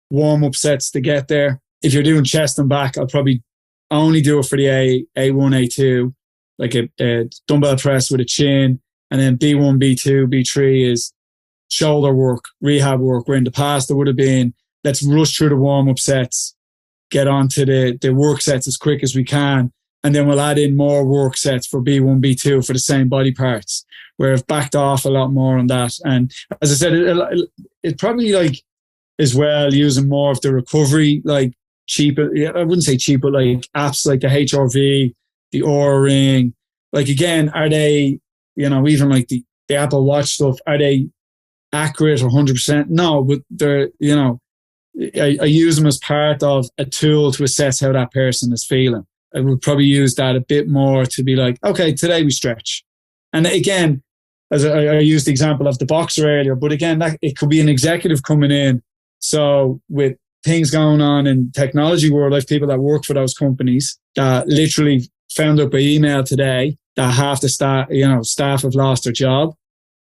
warm-up sets to get there. If you're doing chest and back, I'll probably only do it for the A1, A2, like a dumbbell press with a chin, and then B1, B2, B3 is shoulder work, rehab work, where in the past there would have been, let's rush through the warm-up sets, get onto the work sets as quick as we can, and then we'll add in more work sets for B1, B2 for the same body parts, where I've backed off a lot more on that. And as I said, it probably like as well using more of the recovery, like cheaper, I wouldn't say cheap, but like apps like the HRV, the Oura Ring. Like again, are they, even like the Apple Watch stuff, are they accurate or 100%? No, but they're, I use them as part of a tool to assess how that person is feeling. I would probably use that a bit more to be like, okay, today we stretch. And again, as I used the example of the boxer earlier, but again, it could be an executive coming in. So with things going on in technology world, I have people that work for those companies that literally found out by email today that half the staff have lost their job,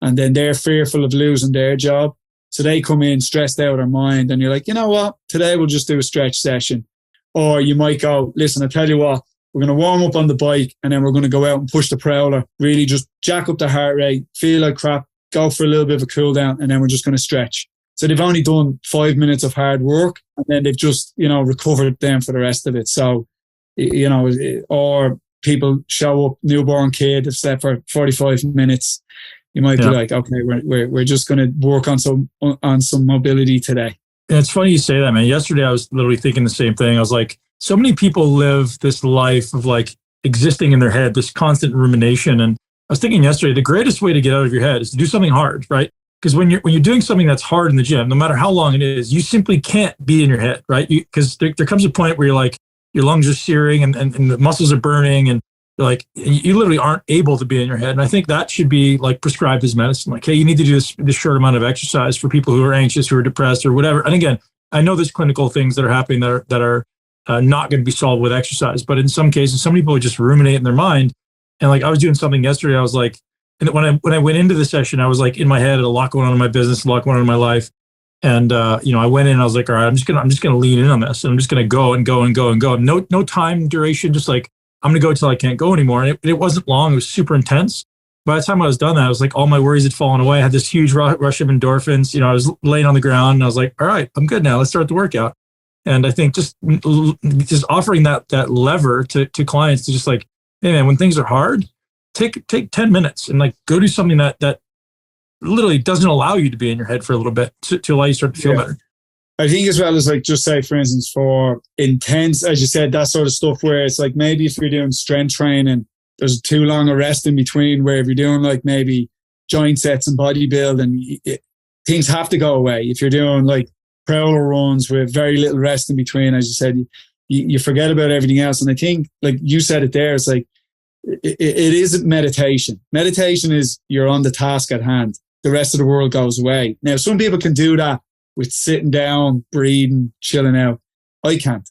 and then they're fearful of losing their job. So they come in stressed out of their mind, and you're like, you know what? Today we'll just do a stretch session. Or you might go, listen, I tell you what, we're going to warm up on the bike, and then we're going to go out and push the prowler, really just jack up the heart rate, feel like crap, go for a little bit of a cool down, and then we're just going to stretch. So they've only done 5 minutes of hard work, and then they've just, recovered them for the rest of it. So, or people show up, newborn kid, have slept for 45 minutes. You might be like, okay, we're just going to work on some mobility today. And it's funny you say that, man. Yesterday, I was literally thinking the same thing. I was like, so many people live this life of like existing in their head, this constant rumination. And I was thinking yesterday, the greatest way to get out of your head is to do something hard, right? Because when you're doing something that's hard in the gym, no matter how long it is, you simply can't be in your head, right? Because there comes a point where you're like, your lungs are searing and the muscles are burning and Like you literally aren't able to be in your head. And I think that should be like prescribed as medicine. Like, hey, you need to do this short amount of exercise for people who are anxious, who are depressed or whatever. And again, I know there's clinical things that are happening that are not going to be solved with exercise. But in some cases, some people would just ruminate in their mind. And like I was doing something yesterday, I was like, and when I went into the session, I was like in my head, a lot going on in my business, a lot going on in my life. And I went in and I was like, all right, I'm just gonna lean in on this, and I'm just gonna go and go and go and go. No time duration, just like I'm gonna go till I can't go anymore. And it wasn't long. It was super intense. By the time I was done that, I was like, all my worries had fallen away. I had this huge rush of endorphins. I was laying on the ground and I was like, all right, I'm good now. Let's start the workout. And I think just offering that lever to clients to just like, hey man, when things are hard, take 10 minutes and like go do something that literally doesn't allow you to be in your head for a little bit to allow you to start to feel better. I think as well as like, just say for instance, for intense, as you said, that sort of stuff where it's like, maybe if you're doing strength training, there's too long a rest in between, where if you're doing like maybe joint sets and bodybuilding, things have to go away. If you're doing like prowler runs with very little rest in between, as you said, you forget about everything else. And I think like you said it there, it's like, it is meditation. Meditation is you're on the task at hand. The rest of the world goes away. Now, some people can do that with sitting down, breathing, chilling out. I can't.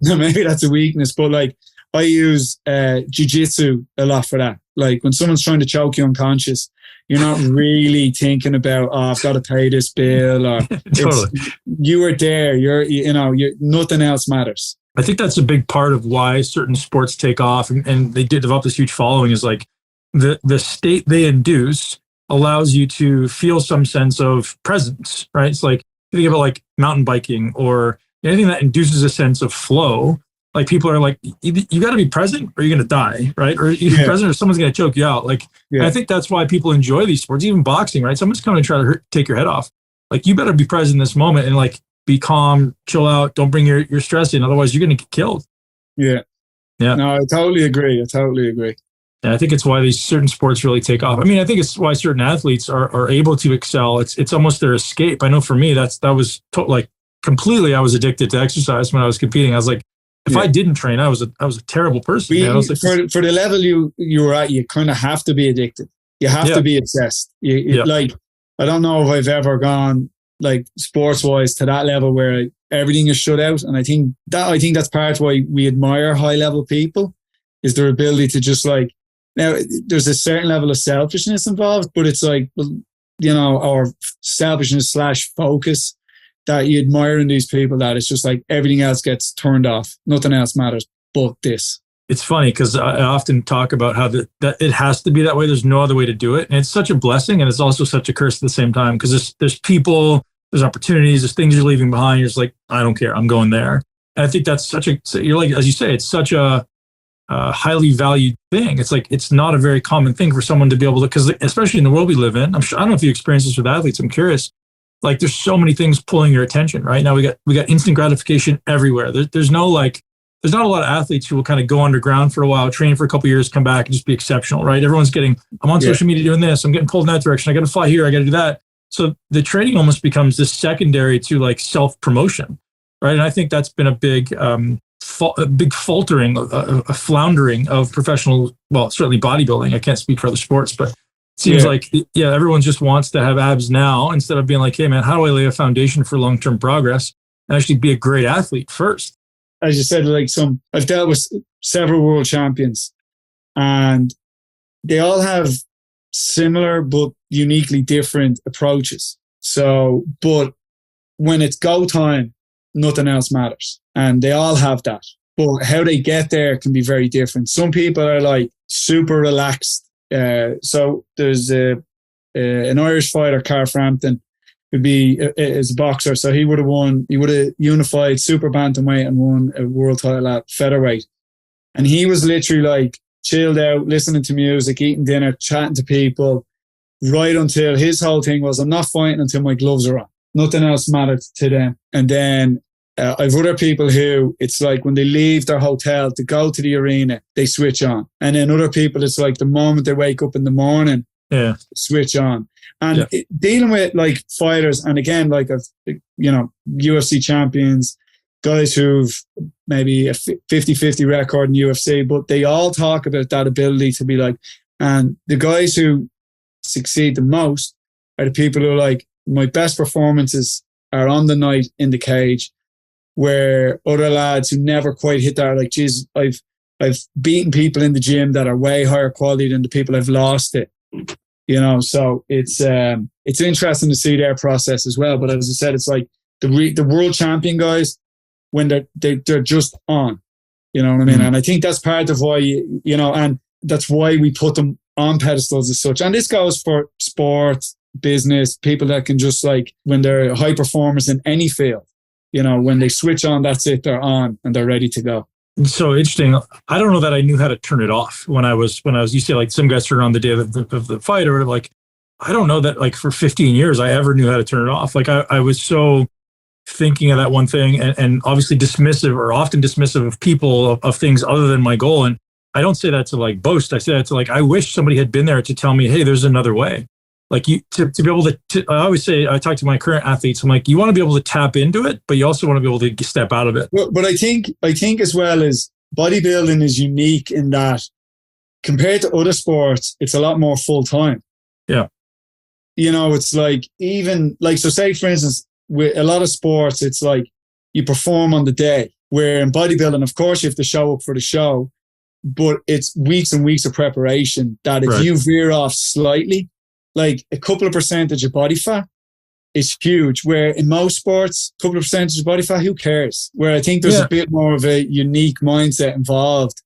Maybe that's a weakness, but like I use jiu-jitsu a lot for that. Like when someone's trying to choke you unconscious, you're not really thinking about, oh, I've got to pay this bill, or Totally. You are there. You're nothing else matters. I think that's a big part of why certain sports take off and they did develop this huge following, is like the state they induce allows you to feel some sense of presence, right? It's like, you think about like mountain biking or anything that induces a sense of flow. Like people are like, you got to be present or you're going to die, right? Or you're present or someone's going to choke you out. Like, I think that's why people enjoy these sports, even boxing, right? Someone's coming to try to take your head off. Like you better be present in this moment and like be calm, chill out. Don't bring your stress in. Otherwise you're going to get killed. Yeah. No, I totally agree. And I think it's why these certain sports really take off. I mean, I think it's why certain athletes are able to excel. It's almost their escape. I know for me, that was like completely, I was addicted to exercise when I was competing. I was like, if I didn't train, I was a terrible person. I was like, for the level you were at, you kind of have to be addicted. You have to be obsessed. Like, I don't know if I've ever gone like sports wise to that level where everything is shut out. And I think that's part of why we admire high level people, is their ability to just like, now there's a certain level of selfishness involved, but it's like, or selfishness / focus that you admire in these people, that it's just like everything else gets turned off. Nothing else matters but this. It's funny because I often talk about how that it has to be that way. There's no other way to do it. And it's such a blessing and it's also such a curse at the same time, because there's people, there's opportunities, there's things you're leaving behind. You're just like, I don't care. I'm going there. And I think that's you're like, as you say, it's such a highly valued thing. It's like, it's not a very common thing for someone to be able to, because especially in the world we live in, I don't know if you experience this with athletes. I'm curious. Like there's so many things pulling your attention right now. We got instant gratification everywhere. There's not a lot of athletes who will kind of go underground for a while, train for a couple of years, come back and just be exceptional, right? Everyone's I'm on social media doing this. I'm getting pulled in that direction. I got to fly here. I got to do that. So the training almost becomes this secondary to like self-promotion, right? And I think that's been a big faltering, a floundering of professional, well, certainly bodybuilding. I can't speak for other sports, but it seems like, everyone just wants to have abs now instead of being like, hey man, how do I lay a foundation for long-term progress and actually be a great athlete first? As you said, like I've dealt with several world champions and they all have similar but uniquely different approaches. So, but when it's go time, nothing else matters. And they all have that. But how they get there can be very different. Some people are like super relaxed. So there's an Irish fighter, Carl Frampton, is a boxer. So he would have unified super bantamweight and won a world title at featherweight. And he was literally like chilled out, listening to music, eating dinner, chatting to people, right until his whole thing was, I'm not fighting until my gloves are on. Nothing else mattered to them. And then I've other people who it's like when they leave their hotel to go to the arena, they switch on. And then other people, it's like the moment they wake up in the morning, switch on. And dealing with like fighters, and again, like UFC champions, guys who've maybe a 50-50 record in UFC, but they all talk about that ability to be like, and the guys who succeed the most are the people who are like, my best performances are on the night in the cage, where other lads who never quite hit that are like, geez, I've beaten people in the gym that are way higher quality than the people I've lost it. You know, so it's interesting to see their process as well. But as I said, it's like the world champion guys, when they're just on, you know what I mean? And I think that's part of why, you know, and that's why we put them on pedestals as such. And this goes for sport, business, people that can just like, when they're high performers in any field, you know, when they switch on, that's it, they're on and they're ready to go. So interesting. I don't know that I knew how to turn it off when I was, you say like some guys turn on the day of the fight, or like, I don't know that like for 15 years I ever knew how to turn it off. Like I was so thinking of that one thing and obviously dismissive, or often dismissive of people, of things other than my goal. And I don't say that to like boast. I say that to like, I wish somebody had been there to tell me, hey, there's another way. Like you, to be able to, I always say, I talk to my current athletes, I'm like, you want to be able to tap into it, but you also want to be able to step out of it. But I think as well as bodybuilding is unique in that compared to other sports, it's a lot more full time. Yeah. You know, it's like, even like, so say for instance, with a lot of sports, it's like you perform on the day, where in bodybuilding, of course, you have to show up for the show, but it's weeks and weeks of preparation that if you veer off slightly, like a couple of percentage of body fat is huge, where in most sports, a couple of percentage of body fat, who cares? Where I think there's a bit more of a unique mindset involved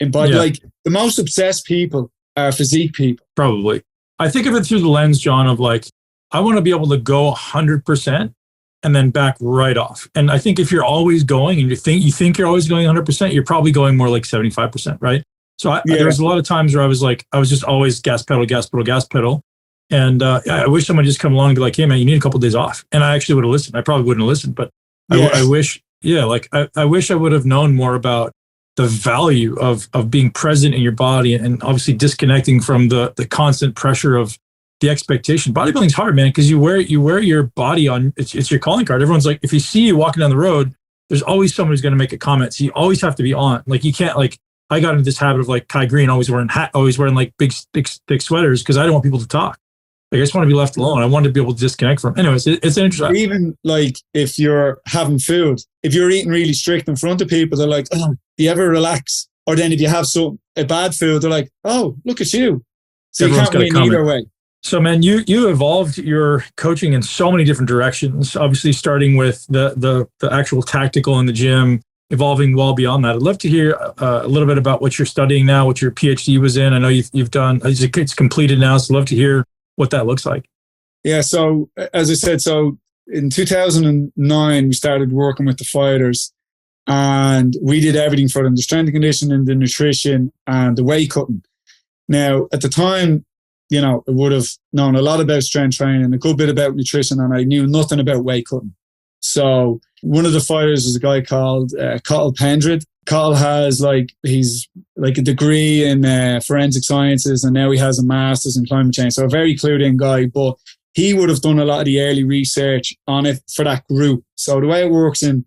in body. Like the most obsessed people are physique people. Probably. I think of it through the lens, John, of like, I want to be able to go 100% and then back right off. And I think if you're always going and you think you're always going 100%, you're probably going more like 75%, right? So there was a lot of times where I was just always gas pedal, gas pedal, gas pedal. And I wish someone would just come along and be like, hey, man, you need a couple of days off. And I actually would have listened. I probably wouldn't have listened, but I wish, I wish I would have known more about the value of being present in your body and obviously disconnecting from the constant pressure of the expectation. Bodybuilding's hard, man, because you wear your body on, it's your calling card. Everyone's like, if you see you walking down the road, there's always someone who's going to make a comment. So you always have to be on. Like you can't, like, I got into this habit of like Kai Green, always wearing like big thick sweaters because I don't want people to talk. Like, I just want to be left alone. I want to be able to disconnect from. Anyways, it's interesting. Even like if you're having food, if you're eating really strict in front of people, they're like, oh, do you ever relax? Or then if you have a bad food, they're like, oh, look at you. So everyone's, you can't win either way. So, man, you evolved your coaching in so many different directions. Obviously, starting with the actual tactical in the gym, evolving well beyond that. I'd love to hear a little bit about what you're studying now, what your PhD was in. I know you've done. It's completed now, so I'd love to hear what that looks like. Yeah. So as I said, so in 2009, we started working with the fighters and we did everything for them, the strength and conditioning, the nutrition and the weight cutting. Now, at the time, you know, I would have known a lot about strength training, a good bit about nutrition, and I knew nothing about weight cutting. So one of the fighters is a guy called Cathal Pendred. Cathal has he's a degree in forensic sciences, and now he has a master's in climate change. So a very clued in guy, but he would have done a lot of the early research on it for that group. So the way it works in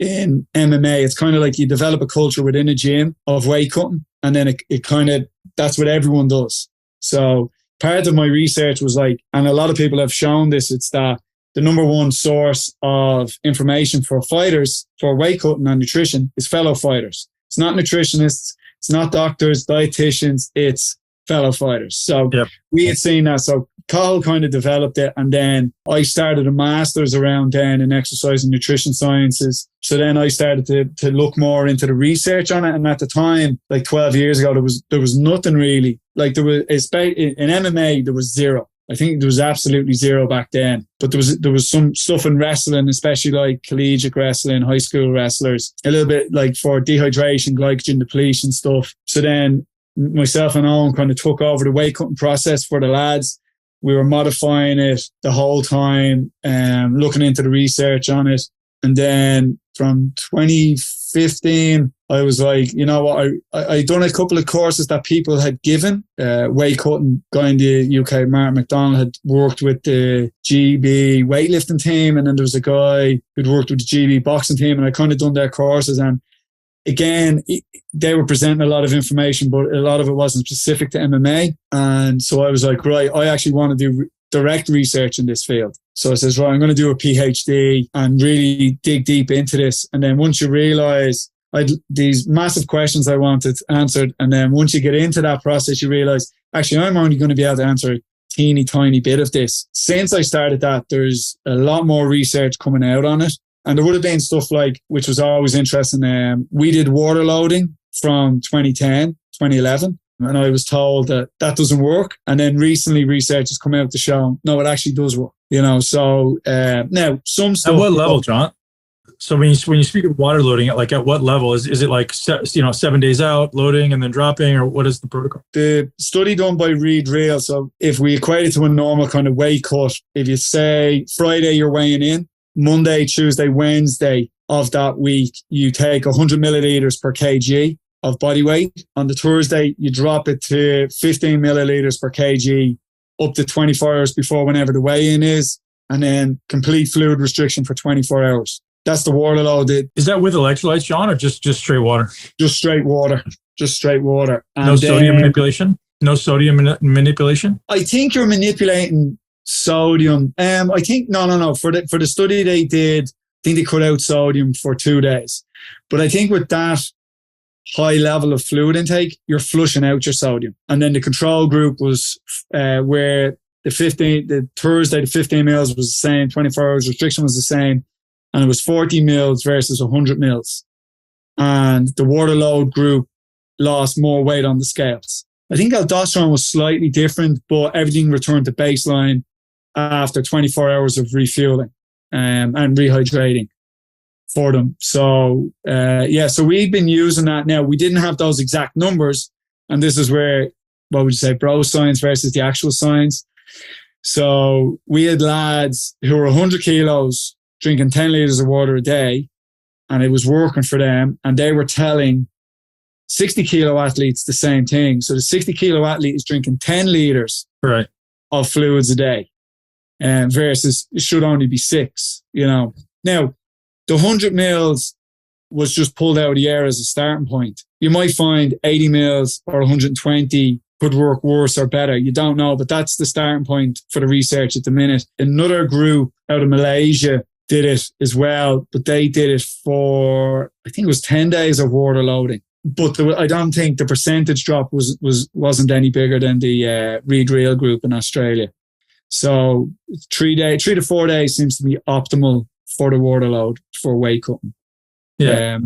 MMA, it's kind of like you develop a culture within a gym of weight cutting, and then it kind of, that's what everyone does. So part of my research was like, and a lot of people have shown this, it's that the number one source of information for fighters for weight cutting and nutrition is fellow fighters. It's not nutritionists, it's not doctors, dietitians, it's fellow fighters. So we had seen that. So Cathal kind of developed it, and then I started a master's around then in exercise and nutrition sciences. So then I started to look more into the research on it. And at the time, like 12 years ago, there was nothing really. Like there was, in MMA, there was zero. I think there was absolutely zero back then. But there was some stuff in wrestling, especially like collegiate wrestling, high school wrestlers, a little bit like for dehydration, glycogen depletion stuff. So then myself and Owen kind of took over the weight cutting process for the lads. We were modifying it the whole time, looking into the research on it. And then from 2015, I was like, you know what, I'd done a couple of courses that people had given. Weight cutting, guy in the UK, Mark McDonald, had worked with the GB weightlifting team. And then there was a guy who'd worked with the GB boxing team, and I kind of done their courses. And again, they were presenting a lot of information, but a lot of it wasn't specific to MMA. And so I was like, right, I actually want to do direct research in this field. So I says, right, I'm going to do a PhD and really dig deep into this. And then once you realize these massive questions I wanted answered, and then once you get into that process, you realize, actually, I'm only going to be able to answer a teeny tiny bit of this. Since I started that, there's a lot more research coming out on it. And there would have been stuff like, which was always interesting, we did water loading from 2010, 2011. And I was told that doesn't work. And then recently research has come out to show, no, it actually does work. So now some stuff. At what level, John? So when you speak of water loading, at what level? Is it like, 7 days out, loading and then dropping, or what is the protocol? The study done by Reed Real. So if we equate it to a normal kind of weight cut, if you say Friday you're weighing in, Monday, Tuesday, Wednesday of that week, you take 100 milliliters per kg of body weight. On the Thursday, you drop it to 15 milliliters per kg up to 24 hours before whenever the weigh-in is, and then complete fluid restriction for 24 hours. That's the water load. Is that with electrolytes, John, or just straight water? Just straight water. Just straight water. And no sodium manipulation? No sodium manipulation? I think you're manipulating sodium. I think, no. For the study they did, I think they cut out sodium for 2 days. But I think with that high level of fluid intake, you're flushing out your sodium. And then the control group was where the Thursday, the 15 mils was the same, 24 hours restriction was the same. And it was 40 mils versus 100 mils. And the water load group lost more weight on the scales. I think aldosterone was slightly different, but everything returned to baseline after 24 hours of refueling and rehydrating for them. So, so we've been using that now. We didn't have those exact numbers. And this is where, what would you say, bro science versus the actual science. So we had lads who were 100 kilos drinking 10 liters of water a day, and it was working for them. And they were telling 60 kilo athletes the same thing. So the 60 kilo athlete is drinking 10 liters of fluids a day, versus it should only be 6, Now, the 100 mils was just pulled out of the air as a starting point. You might find 80 mils or 120 could work worse or better. You don't know, but that's the starting point for the research at the minute. Another group out of Malaysia did it as well, but they did it for, I think it was 10 days of water loading. But I don't think the percentage drop wasn't any bigger than the Reed Real group in Australia. So 3 to 4 days seems to be optimal for the water load for weight cutting. Yeah.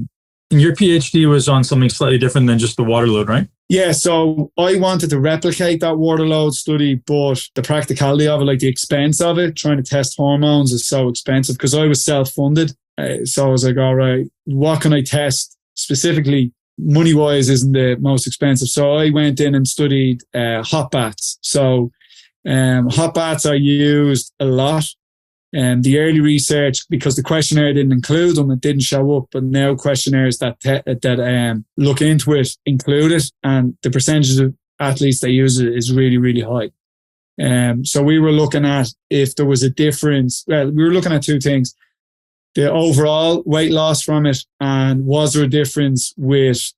And your PhD was on something slightly different than just the water load, right? Yeah, so I wanted to replicate that water load study, but the practicality of it, like the expense of it, trying to test hormones is so expensive because I was self-funded. So I was like, all right, what can I test specifically? Money-wise isn't the most expensive. So I went in and studied hot baths. So hot baths I used a lot. And the early research, because the questionnaire didn't include them, it didn't show up. But now questionnaires that look into it include it, and the percentage of athletes that use it is really, really high. So we were looking at if there was a difference. Well, we were looking at 2 things: the overall weight loss from it, and was there a difference with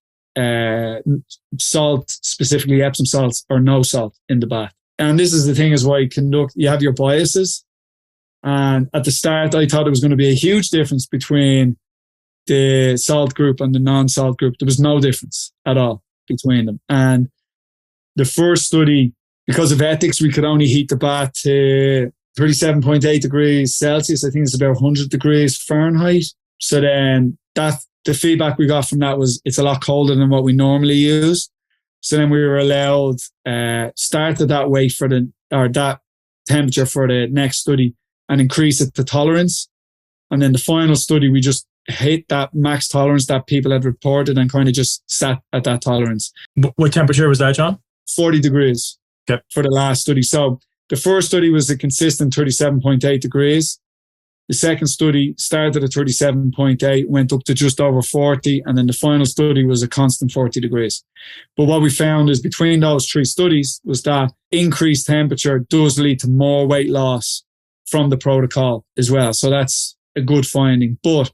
salt, specifically Epsom salts or no salt in the bath. And this is the thing: is why you have your biases. And at the start, I thought it was going to be a huge difference between the salt group and the non-salt group. There was no difference at all between them. And the first study, because of ethics, we could only heat the bath to 37.8 degrees Celsius. I think it's about 100 degrees Fahrenheit. So then the feedback we got from that was it's a lot colder than what we normally use. So then we were allowed start at that weight that temperature for the next study, and increase it to tolerance. And then the final study, we just hit that max tolerance that people had reported and kind of just sat at that tolerance. What temperature was that, John? 40 degrees for the last study. So the first study was a consistent 37.8 degrees. The second study started at 37.8, went up to just over 40. And then the final study was a constant 40 degrees. But what we found is between those 3 studies was that increased temperature does lead to more weight loss from the protocol as well. So that's a good finding. But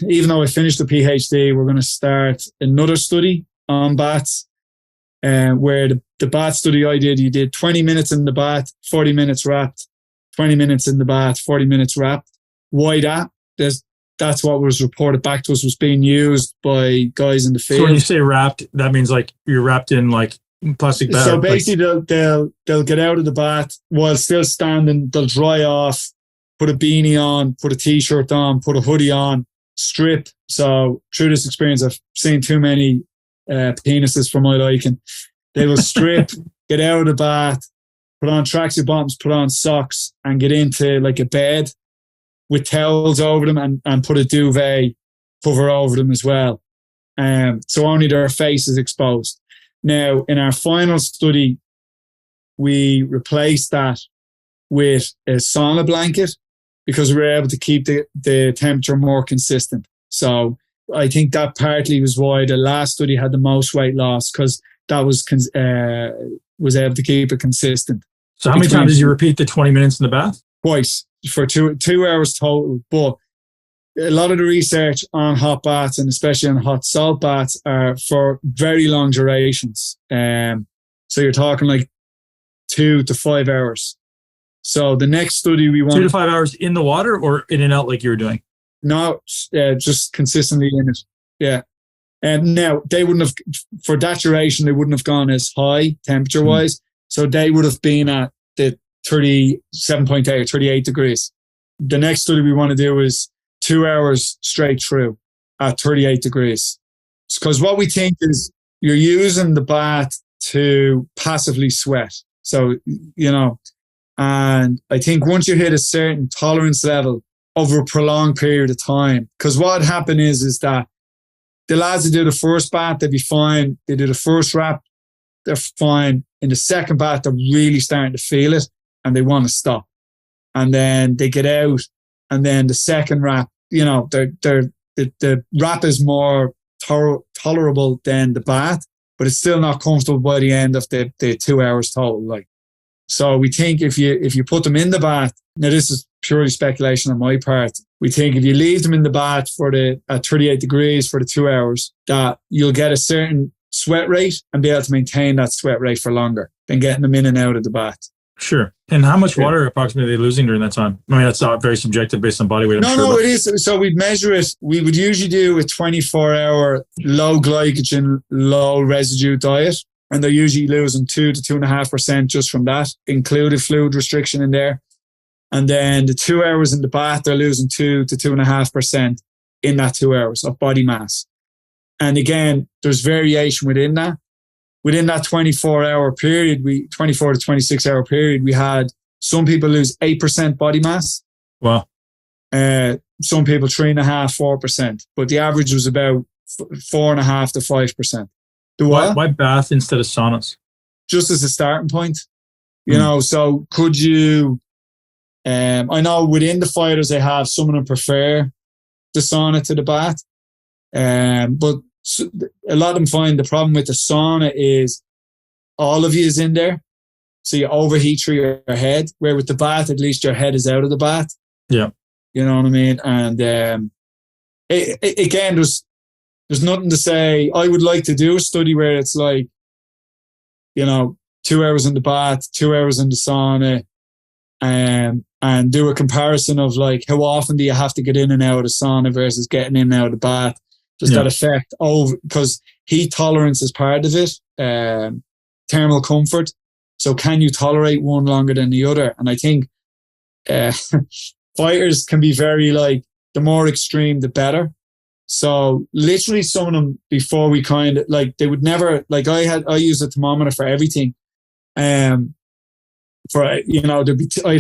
even though I finished the PhD, we're going to start another study on baths, where the bath study I did, you did 20 minutes in the bath, 40 minutes wrapped, 20 minutes in the bath, 40 minutes wrapped. Why that? That's what was reported back to us was being used by guys in the field. So when you say wrapped, that means like you're wrapped in like plastic bag. So basically they'll get out of the bath while still standing, they'll dry off, put a beanie on, put a t-shirt on, put a hoodie on, strip. So through this experience, I've seen too many penises for my liking. They will strip, get out of the bath, put on tracksuit bottoms, put on socks, and get into like a bed with towels over them and put a duvet cover over them as well. So only their face is exposed. Now, in our final study, we replaced that with a sauna blanket because we were able to keep the temperature more consistent. So I think that partly was why the last study had the most weight loss, because that was able to keep it consistent. So how many times did you repeat the 20 minutes in the bath? Twice, for two hours total. But a lot of the research on hot baths, and especially on hot salt baths, are for very long durations. So you're talking like 2 to 5 hours. So the next study we want 2 to 5 hours in the water or in and out like you were doing? No, just consistently in it. Yeah. And now they wouldn't have, for that duration, they wouldn't have gone as high temperature wise. So they would have been at the 37.8 or 38 degrees. The next study we want to do is 2 hours straight through at 38 degrees. Because what we think is you're using the bath to passively sweat. So, and I think once you hit a certain tolerance level over a prolonged period of time, because what happened is that the lads that do the first bath, they'd be fine. They do the first wrap, they're fine. In the second bath, they're really starting to feel it and they want to stop. And then they get out, and then the second wrap, the wrap is more tolerable than the bath, but it's still not comfortable by the end of the 2 hours total. So we think if you put them in the bath, now this is purely speculation on my part, we think if you leave them in the bath at 38 degrees for the 2 hours, that you'll get a certain sweat rate and be able to maintain that sweat rate for longer than getting them in and out of the bath. Sure. And how much water approximately are they losing during that time? I mean, that's not very subjective based on body weight. No, it is. So we'd measure it. We would usually do a 24-hour low glycogen, low residue diet. And they're usually losing 2 to 2.5% just from that, included fluid restriction in there. And then the 2 hours in the bath, they're losing 2 to 2.5% in that 2 hours of body mass. And again, there's variation within that. Within that 24-hour period, 24 to 26-hour period, we had some people lose 8% body mass. Wow. Some people 3.5%, 4%. But the average was about 4.5% to 5%. Why bath instead of saunas? Just as a starting point. So could you... I know within the fighters, they have some of them prefer the sauna to the bath. But a lot of them find the problem with the sauna is all of you is in there. So you overheat through your head, where with the bath, at least your head is out of the bath. Yeah. You know what I mean? And again, there's nothing to say. I would like to do a study where it's like, 2 hours in the bath, 2 hours in the sauna, and do a comparison of like, how often do you have to get in and out of the sauna versus getting in and out of the bath? Does that affect because heat tolerance is part of it, thermal comfort. So can you tolerate one longer than the other? And I think fighters can be very the more extreme, the better. So literally some of them before we they would never, I use a thermometer for everything. I'd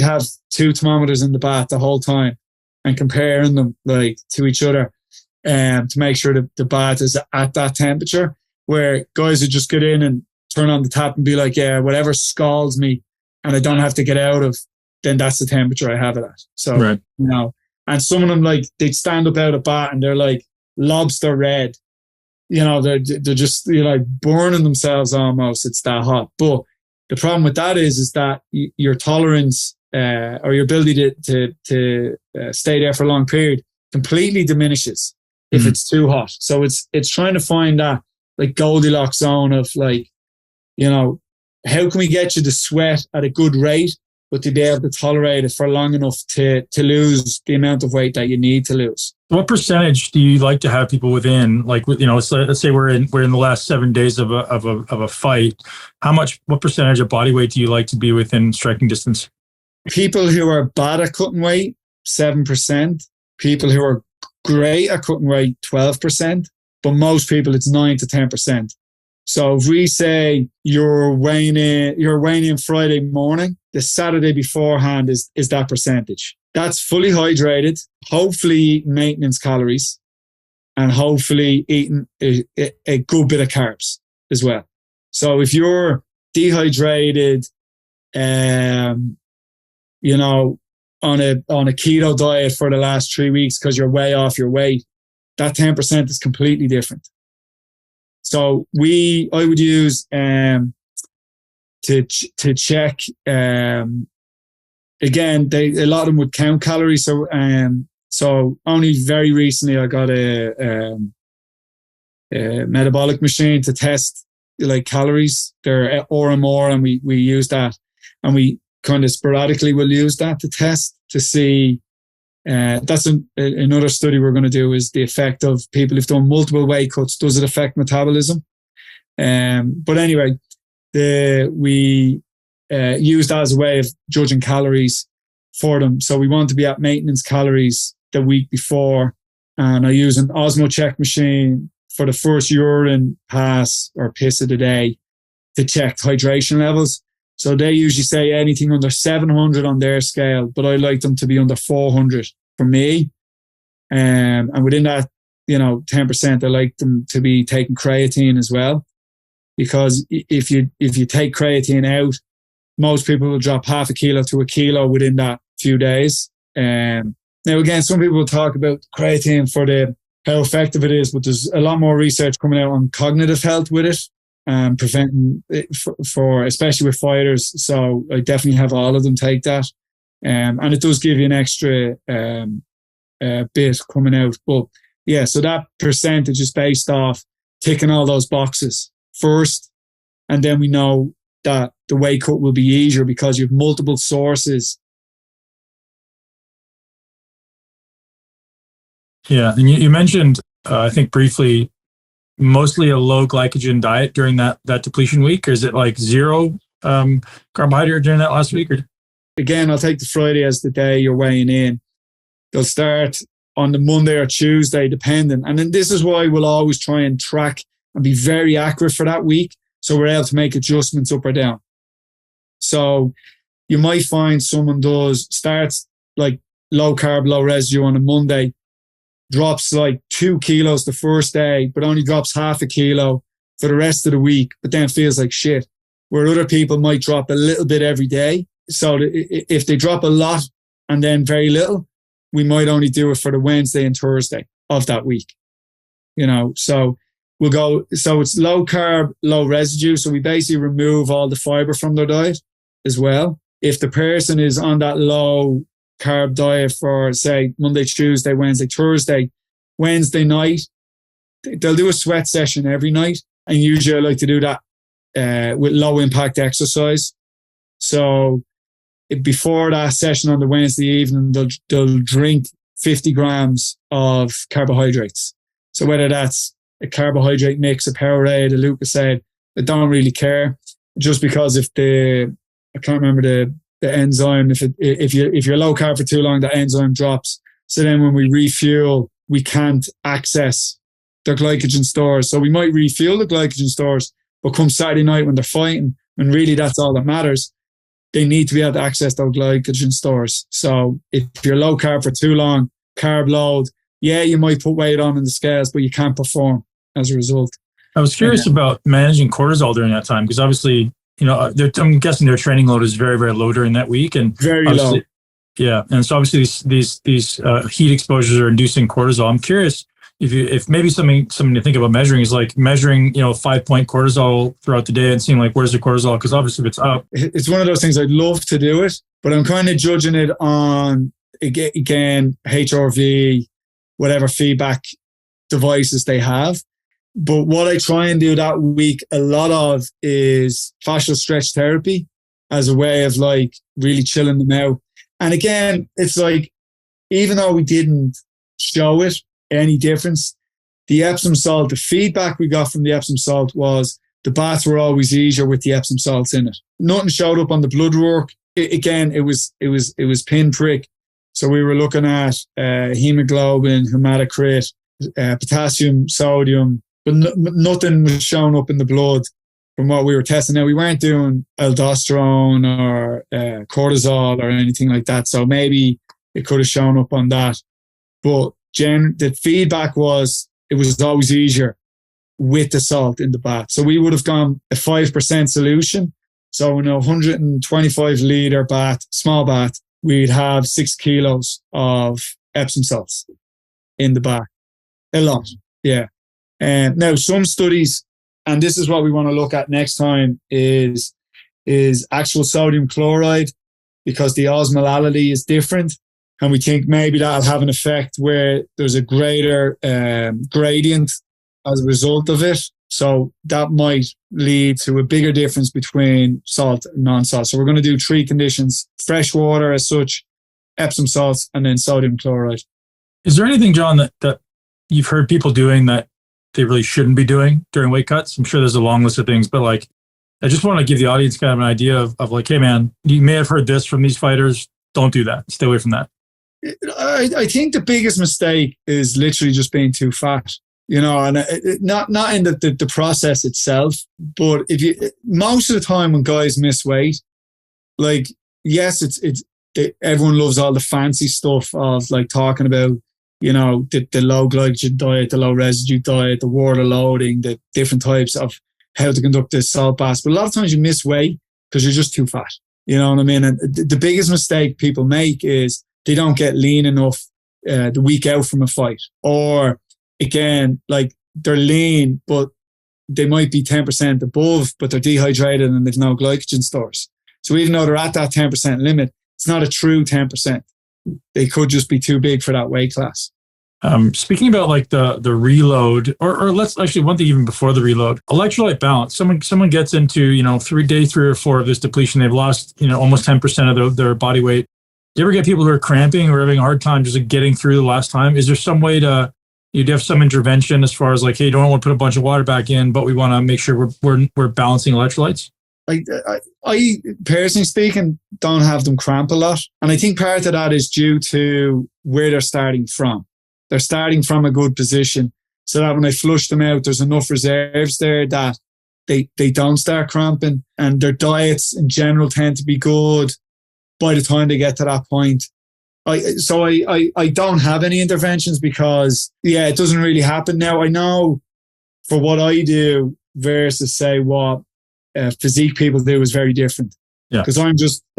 have 2 thermometers in the bath the whole time and comparing them to each other. To make sure that the bath is at that temperature, where guys would just get in and turn on the tap and be like, yeah, whatever scalds me and I don't have to get out of, then that's the temperature I have it at. So, right. And some of them they'd stand up out of bath and they're like lobster red. They're just burning themselves almost. It's that hot. But the problem with that is that your tolerance or your ability to stay there for a long period completely diminishes if it's too hot. So it's trying to find that like Goldilocks zone of like, you know, how can we get you to sweat at a good rate, but to be able to tolerate it for long enough to lose the amount of weight that you need to lose. What percentage do you like to have people within? Like, you know, let's say we're in the last 7 days of a fight. What percentage of body weight do you like to be within striking distance? People who are bad at cutting weight, 7%. People who are great at cutting weight, 12%. But most people, it's 9 to 10%. So if we say you're weighing in Friday morning, the Saturday beforehand is that percentage. That's fully hydrated, hopefully maintenance calories, and hopefully eating a good bit of carbs as well. So if you're dehydrated, you know, on a keto diet for the last 3 weeks because you're way off your weight, that 10% is completely different. So I would use to check. Again, a lot of them would count calories. So only very recently I got a metabolic machine to test like calories. They're ORMR, and we use that, and we kind of sporadically will use that to test to see. That's another study we're going to do, is the effect of people who've done multiple weight cuts. Does it affect metabolism? But anyway, we use that as a way of judging calories for them. So we want to be at maintenance calories the week before, and I use an Osmo check machine for the first urine pass or piss of the day to check hydration levels. So they usually say anything under 700 on their scale, but I like them to be under 400 for me. And within that, you know, 10%, I like them to be taking creatine as well. Because if you take creatine out, most people will drop half a kilo to a kilo within that few days. Now, again, some people will talk about creatine for how effective it is, but there's a lot more research coming out on cognitive health with it. Preventing it for especially with fighters. So I definitely have all of them take that. And it does give you an extra bit coming out. But yeah, so that percentage is based off ticking all those boxes first. And then we know that the weight cut will be easier because you have multiple sources. Yeah. And you mentioned, I think briefly, mostly a low glycogen diet during that depletion week, or is it like zero carbohydrate during that last week? Or? Again, I'll take the Friday as the day you're weighing in. They'll start on the Monday or Tuesday, depending. And then this is why we'll always try and track and be very accurate for that week, so we're able to make adjustments up or down. So you might find someone starts like low carb, low residue on a Monday, drops like 2 kilos the first day, but only drops half a kilo for the rest of the week, but then feels like shit. Where other people might drop a little bit every day. So if they drop a lot and then very little, we might only do it for the Wednesday and Thursday of that week. You know, so it's low carb, low residue. So we basically remove all the fiber from their diet as well. If the person is on that low carb diet for, say, Monday, Tuesday, Wednesday, Thursday, Wednesday night, they'll do a sweat session every night. And usually I like to do that with low impact exercise. So before that session on the Wednesday evening, they'll drink 50 grams of carbohydrates. So whether that's a carbohydrate mix, a Powerade, a Lucozade, I don't really care. Just because I can't remember the enzyme, if you're low carb for too long, the enzyme drops. So then when we refuel, we can't access the glycogen stores. So we might refuel the glycogen stores, but come Saturday night when they're fighting, and really that's all that matters, they need to be able to access those glycogen stores. So if you're low carb for too long, carb load, yeah, you might put weight on in the scales, but you can't perform as a result. I was curious about managing cortisol during that time, because obviously, you know, I'm guessing their training load is very, very low during that week, and very low. Yeah, and so obviously these heat exposures are inducing cortisol. I'm curious if maybe something to think about measuring is like measuring, 5-point cortisol throughout the day and seeing like where's the cortisol, because obviously if it's up. It's one of those things I'd love to do it, but I'm kind of judging it on, again, HRV, whatever feedback devices they have. But what I try and do that week a lot of is fascial stretch therapy as a way of like really chilling them out. And again, it's like, even though we didn't show it any difference, the Epsom salt, the feedback we got from the Epsom salt was the baths were always easier with the Epsom salts in it. Nothing showed up on the blood work. Again, it was pinprick. So we were looking at hemoglobin, hematocrit, potassium, sodium, but nothing was showing up in the blood from what we were testing. Now, we weren't doing aldosterone or cortisol or anything like that. So maybe it could have shown up on that. But the feedback was it was always easier with the salt in the bath. So we would have gone a 5% solution. So in a 125 litre bath, small bath, we'd have 6 kilos of Epsom salts in the bath. A lot, yeah. Now, some studies, and this is what we want to look at next time, is actual sodium chloride, because the osmolality is different. And we think maybe that'll have an effect where there's a greater gradient as a result of it. So that might lead to a bigger difference between salt and non-salt. So we're going to do 3 conditions: fresh water as such, Epsom salts, and then sodium chloride. Is there anything, John, that you've heard people doing that they really shouldn't be doing during weight cuts? I'm sure there's a long list of things, but like, I just want to give the audience kind of an idea of like, hey man, you may have heard this from these fighters. Don't do that. Stay away from that. I think the biggest mistake is literally just being too fat, you know, and not in the process itself, but most of the time when guys miss weight, like, yes, everyone loves all the fancy stuff of like talking about, you know, the low glycogen diet, the low residue diet, the water loading, the different types of how to conduct the salt baths. But a lot of times you miss weight because you're just too fat. You know what I mean? And the biggest mistake people make is they don't get lean enough the week out from a fight. Or again, like they're lean, but they might be 10% above, but they're dehydrated and they've no glycogen stores. So even though they're at that 10% limit, it's not a true 10%. They could just be too big for that weight class. Speaking about like the reload, or let's actually one thing even before the reload, electrolyte balance. Someone gets into, you know, day 3 or 4 of this depletion. They've lost, you know, almost 10% of their body weight. Do you ever get people who are cramping or having a hard time just like getting through the last time? Is there some way to, you'd have some intervention as far as like, hey, don't want to put a bunch of water back in, but we want to make sure we're balancing electrolytes? I personally speaking, don't have them cramp a lot. And I think part of that is due to where they're starting from. They're starting from a good position so that when I flush them out, there's enough reserves there that they don't start cramping, and their diets in general tend to be good by the time they get to that point. I don't have any interventions because, yeah, it doesn't really happen. Now, I know for what I do versus say what physique people do is very different. Yeah. Because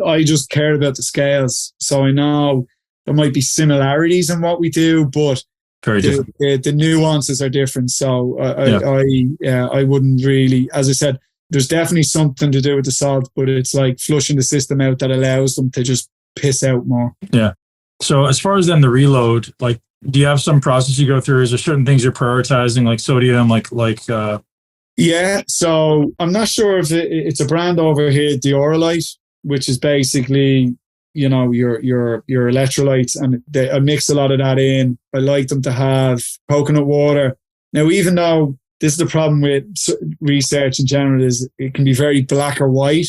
I just care about the scales. So I know there might be similarities in what we do, but the nuances are different. So I wouldn't really, as I said, there's definitely something to do with the salt, but it's like flushing the system out that allows them to just piss out more. Yeah. So as far as then the reload, like, do you have some process you go through? Is there certain things you're prioritizing, like sodium, Yeah. So I'm not sure if it's a brand over here, Diorolite, which is basically, you know, your electrolytes, and I mix a lot of that in. I like them to have coconut water. Now, even though this is the problem with research in general, is it can be very black or white.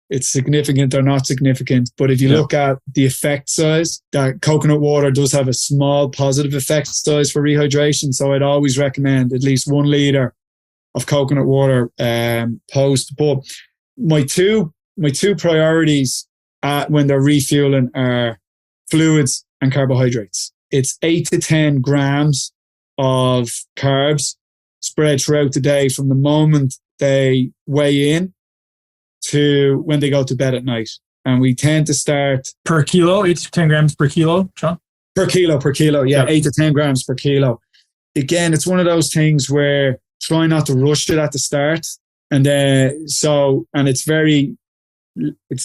It's significant or not significant. But if you look at the effect size, that coconut water does have a small positive effect size for rehydration. So I'd always recommend at least 1 litre of coconut water post. But my two priorities when they're refueling are fluids and carbohydrates. It's 8 to 10 grams of carbs spread throughout the day from the moment they weigh in to when they go to bed at night. And we tend to start... Per kilo, 8 to 10 grams per kilo, Sean? Per kilo, yeah, 8 to 10 grams per kilo. Again, it's one of those things where try not to rush it at the start. And it's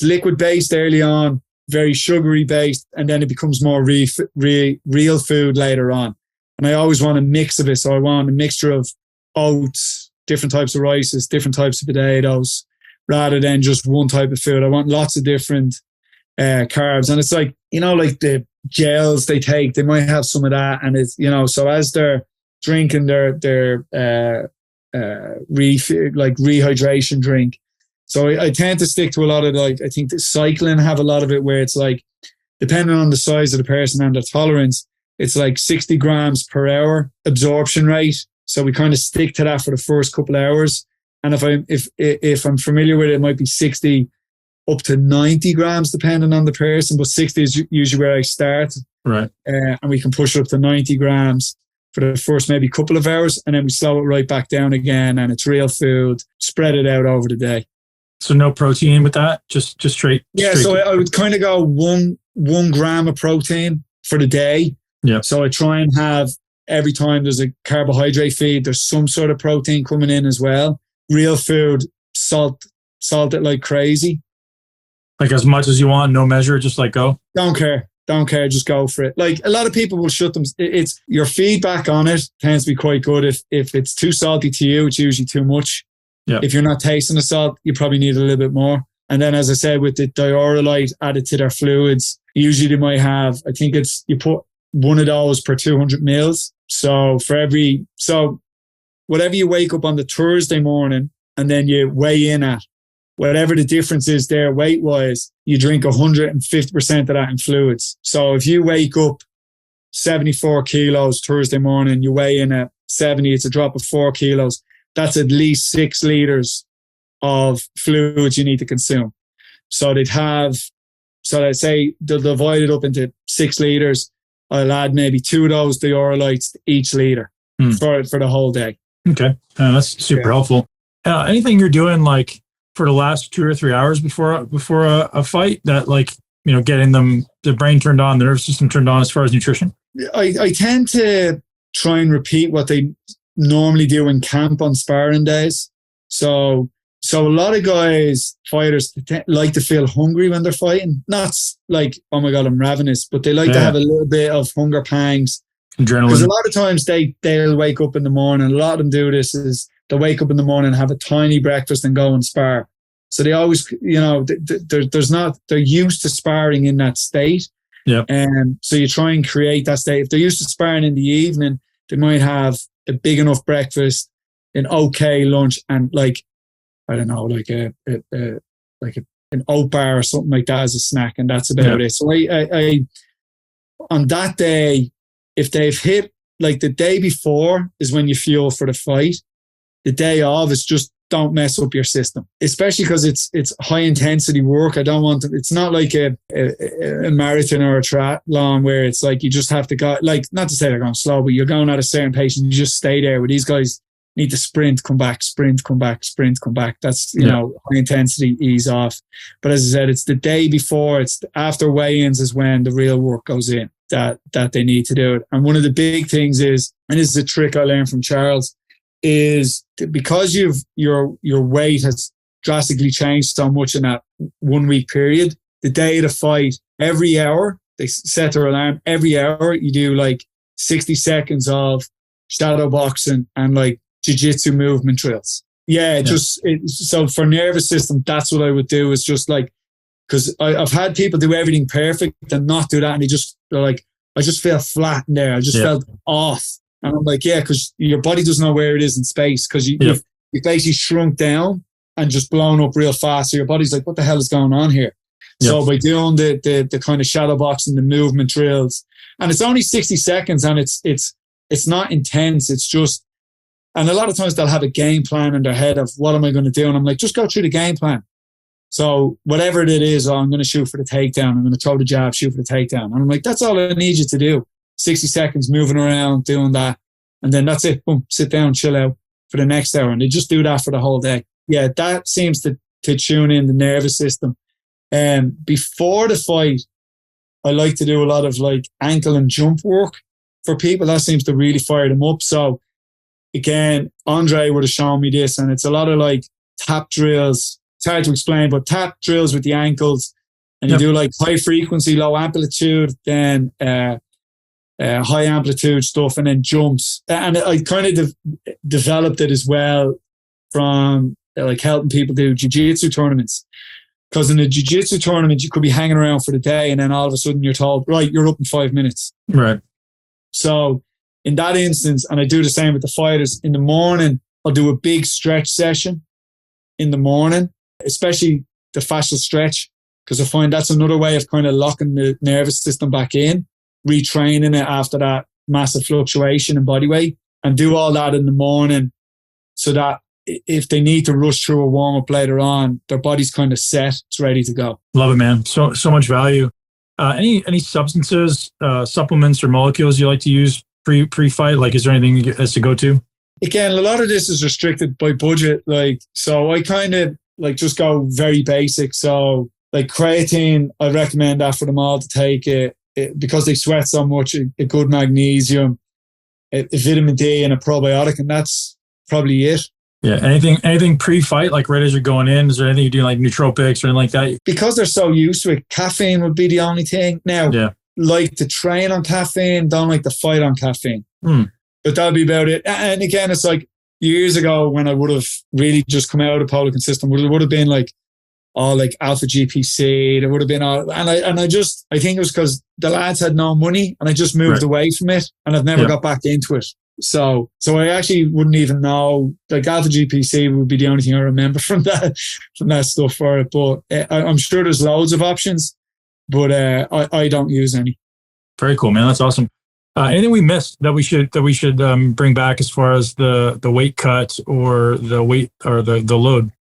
liquid based early on, very sugary based, and then it becomes more real food later on. And I always want a mix of it. So I want a mixture of oats, different types of rices, different types of potatoes, rather than just one type of food. I want lots of different carbs. And it's like, you know, like the gels they take, they might have some of that. And it's, you know, so as they're drinking their rehydration drink. So I tend to stick to a lot of, like, I think the cycling have a lot of it where it's like, depending on the size of the person and their tolerance, it's like 60 grams per hour absorption rate. So we kind of stick to that for the first couple of hours. And if I'm familiar with it, it might be 60 up to 90 grams, depending on the person. But 60 is usually where I start. Right. And we can push it up to 90 grams for the first maybe couple of hours. And then we slow it right back down again. And it's real food. Spread it out over the day. So no protein with that? Just straight? Yeah, straight so I would kind of go one gram of protein for the day. Yeah. So I try and have, every time there's a carbohydrate feed, there's some sort of protein coming in as well. Real food, salt it like crazy. Like as much as you want, no measure, just like go? Don't care, just go for it. Like a lot of people will shut them. It's your feedback on it tends to be quite good. If it's too salty to you, it's usually too much. Yeah. If you're not tasting the salt, you probably need a little bit more. And then, as I said, with the diaurolite added to their fluids, usually they might have, I think it's, you put one of those per 200 mils. So whatever you wake up on the Thursday morning and then you weigh in at, whatever the difference is there weight wise, you drink 150% of that in fluids. So if you wake up 74 kilos Thursday morning, you weigh in at 70, it's a drop of 4 kilos. That's at least 6 liters of fluids you need to consume. So they'd say they'll divide it up into 6 liters. I'll add maybe 2 of those diaurolites each liter for the whole day. Okay. That's super helpful. Anything you're doing like for the last 2 or 3 hours before a fight that, like, you know, getting the brain turned on, the nervous system turned on as far as nutrition? I tend to try and repeat what they normally do in camp on sparring days. So a lot of fighters like to feel hungry when they're fighting. Not like, oh my God, I'm ravenous, but they like to have a little bit of hunger pangs. Adrenaline. Because a lot of times they'll wake up in the morning. A lot of them do this is they'll wake up in the morning and have a tiny breakfast and go and spar. So they always, you know, they're used to sparring in that state. Yeah. And so you try and create that state. If they're used to sparring in the evening, they might have a big enough breakfast, an okay lunch, and like, I don't know, like an oat bar or something like that as a snack, and that's about it. So I on that day, if they've hit, like the day before is when you fuel for the fight. The day of is just don't mess up your system, especially because it's high intensity work. I don't want to, it's not like a marathon or a triathlon where it's like you just have to go, like, not to say they're going slow, but you're going at a certain pace and you just stay there. Where these guys need to sprint, come back, sprint, come back, sprint, come back. That's, you know, high intensity, ease off. But as I said, it's the day before, it's after weigh-ins is when the real work goes in that they need to do it. And one of the big things is, and this is a trick I learned from Charles, is because your weight has drastically changed so much in that 1 week period, the day of the fight, every hour, they set their alarm, every hour you do like 60 seconds of shadow boxing and like jiu-jitsu movement drills. So for nervous system, that's what I would do, is just like, because I've had people do everything perfect and not do that, and they're like, I just feel flat in there. I just felt off. And I'm like, yeah, because your body doesn't know where it is in space, because you've basically shrunk down and just blown up real fast. So your body's like, what the hell is going on here? Yep. So by doing the kind of shadow boxing, the movement drills, and it's only 60 seconds and it's not intense. It's just, and a lot of times they'll have a game plan in their head of what am I going to do? And I'm like, just go through the game plan. So whatever it is, I'm going to shoot for the takedown. I'm going to throw the jab, shoot for the takedown. And I'm like, that's all I need you to do. 60 seconds moving around, doing that. And then that's it. Boom, sit down, chill out for the next hour. And they just do that for the whole day. Yeah, that seems to tune in the nervous system. Before the fight, I like to do a lot of like ankle and jump work for people. That seems to really fire them up. So again, Andre would have shown me this, and it's a lot of like tap drills. It's hard to explain, but tap drills with the ankles, And you do like high frequency, low amplitude, then high amplitude stuff, and then jumps. And I kind of developed it as well from like helping people do jiu-jitsu tournaments. Because in a jiu-jitsu tournament, you could be hanging around for the day and then all of a sudden you're told, right, you're up in 5 minutes. Right. So in that instance, and I do the same with the fighters, in the morning, I'll do a big stretch session in the morning, especially the fascial stretch, because I find that's another way of kind of locking the nervous system back in, retraining it after that massive fluctuation in body weight, and do all that in the morning so that if they need to rush through a warm-up later on, their body's kind of set, it's ready to go. Love it, man. So much value. Any substances, supplements or molecules you like to use pre-fight? Like, is there anything as to go to? Again, a lot of this is restricted by budget. Like, so I kind of like just go very basic. So like creatine, I recommend that for them all to take it because they sweat so much, a good magnesium, a vitamin D and a probiotic, and that's probably it. Yeah. Anything pre-fight, like right as you're going in? Is there anything you do like nootropics or anything like that? Because they're so used to it, caffeine would be the only thing. Now, like to train on caffeine, don't like to fight on caffeine. But that'd be about it. And again, it's like years ago when I would have really just come out of the Polloquin system, it would have been like all like alpha GPC. There would have been all, and I think it was because the lads had no money and I just moved away from it and I've never got back into it. So I actually wouldn't even know, like alpha GPC would be the only thing I remember from that stuff for it. But I'm sure there's loads of options, but I don't use any. Very cool, man. That's awesome. Anything we missed that we should bring back as far as the weight cut or the weight or the load?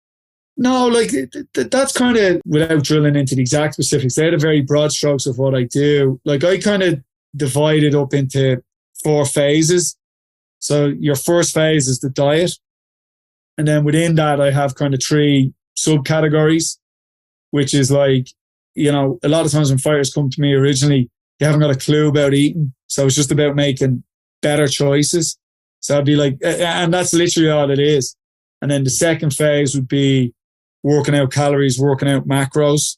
No, like that's kind of without drilling into the exact specifics. They're the very broad strokes of what I do. Like I kind of divide it up into 4 phases. So your first phase is the diet. And then within that, I have kind of 3 subcategories, which is like, you know, a lot of times when fighters come to me originally, they haven't got a clue about eating. So it's just about making better choices. So I'd be like, and that's literally all it is. And then the second phase would be working out calories, working out macros.